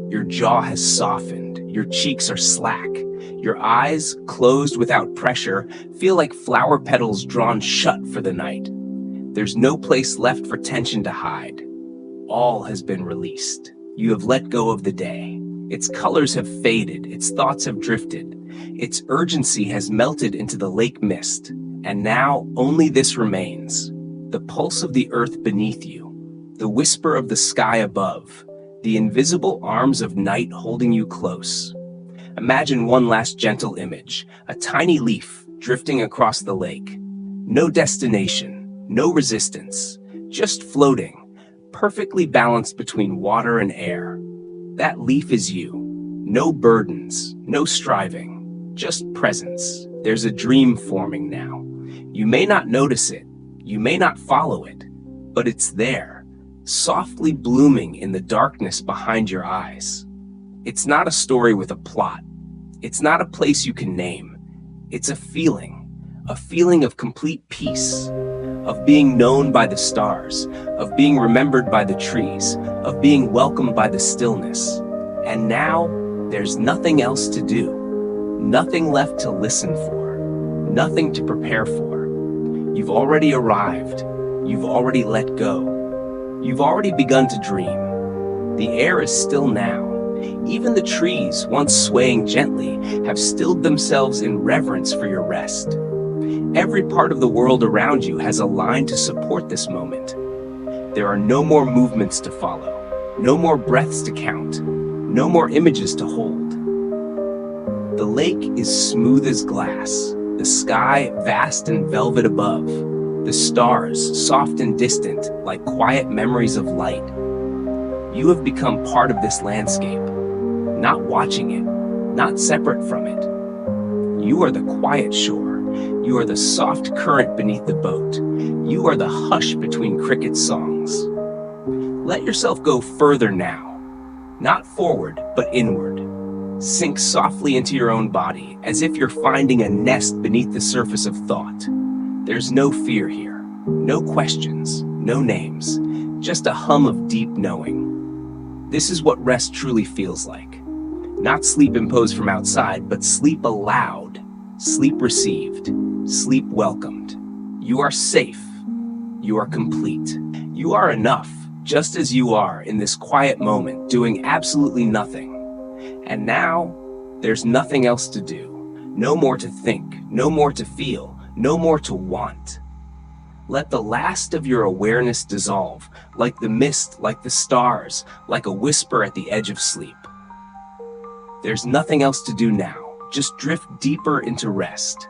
your jaw has softened, your cheeks are slack. Your eyes, closed without pressure, feel like flower petals drawn shut for the night. There's no place left for tension to hide. All has been released. You have let go of the day. Its colors have faded, its thoughts have drifted. Its urgency has melted into the lake mist. And now only this remains: the pulse of the earth beneath you, the whisper of the sky above, the invisible arms of night holding you close. Imagine one last gentle image, a tiny leaf drifting across the lake. No destination, no resistance, just floating, perfectly balanced between water and air. That leaf is you. No burdens, no striving, just presence. There's a dream forming now. You may not notice it, you may not follow it, but it's there, softly blooming in the darkness behind your eyes. It's not a story with a plot. It's not a place you can name. It's a feeling of complete peace, of being known by the stars, of being remembered by the trees, of being welcomed by the stillness. And now, there's nothing else to do. Nothing left to listen for. Nothing to prepare for. You've already arrived. You've already let go. You've already begun to dream. The air is still now. Even the trees, once swaying gently, have stilled themselves in reverence for your rest. Every part of the world around you has aligned to support this moment. There are no more movements to follow, no more breaths to count, no more images to hold. The lake is smooth as glass, the sky vast and velvet above, the stars soft and distant like quiet memories of light. You have become part of this landscape, not watching it, not separate from it. You are the quiet shore. You are the soft current beneath the boat. You are the hush between cricket songs. Let yourself go further now, not forward, but inward. Sink softly into your own body, as if you're finding a nest beneath the surface of thought. There's no fear here, no questions, no names, just a hum of deep knowing. This is what rest truly feels like. Not sleep imposed from outside, but sleep allowed, sleep received, sleep welcomed. You are safe. You are complete. You are enough, just as you are in this quiet moment, doing absolutely nothing. And now, there's nothing else to do. No more to think, no more to feel, no more to want. Let the last of your awareness dissolve, like the mist, like the stars, like a whisper at the edge of sleep. There's nothing else to do now. Just drift deeper into rest.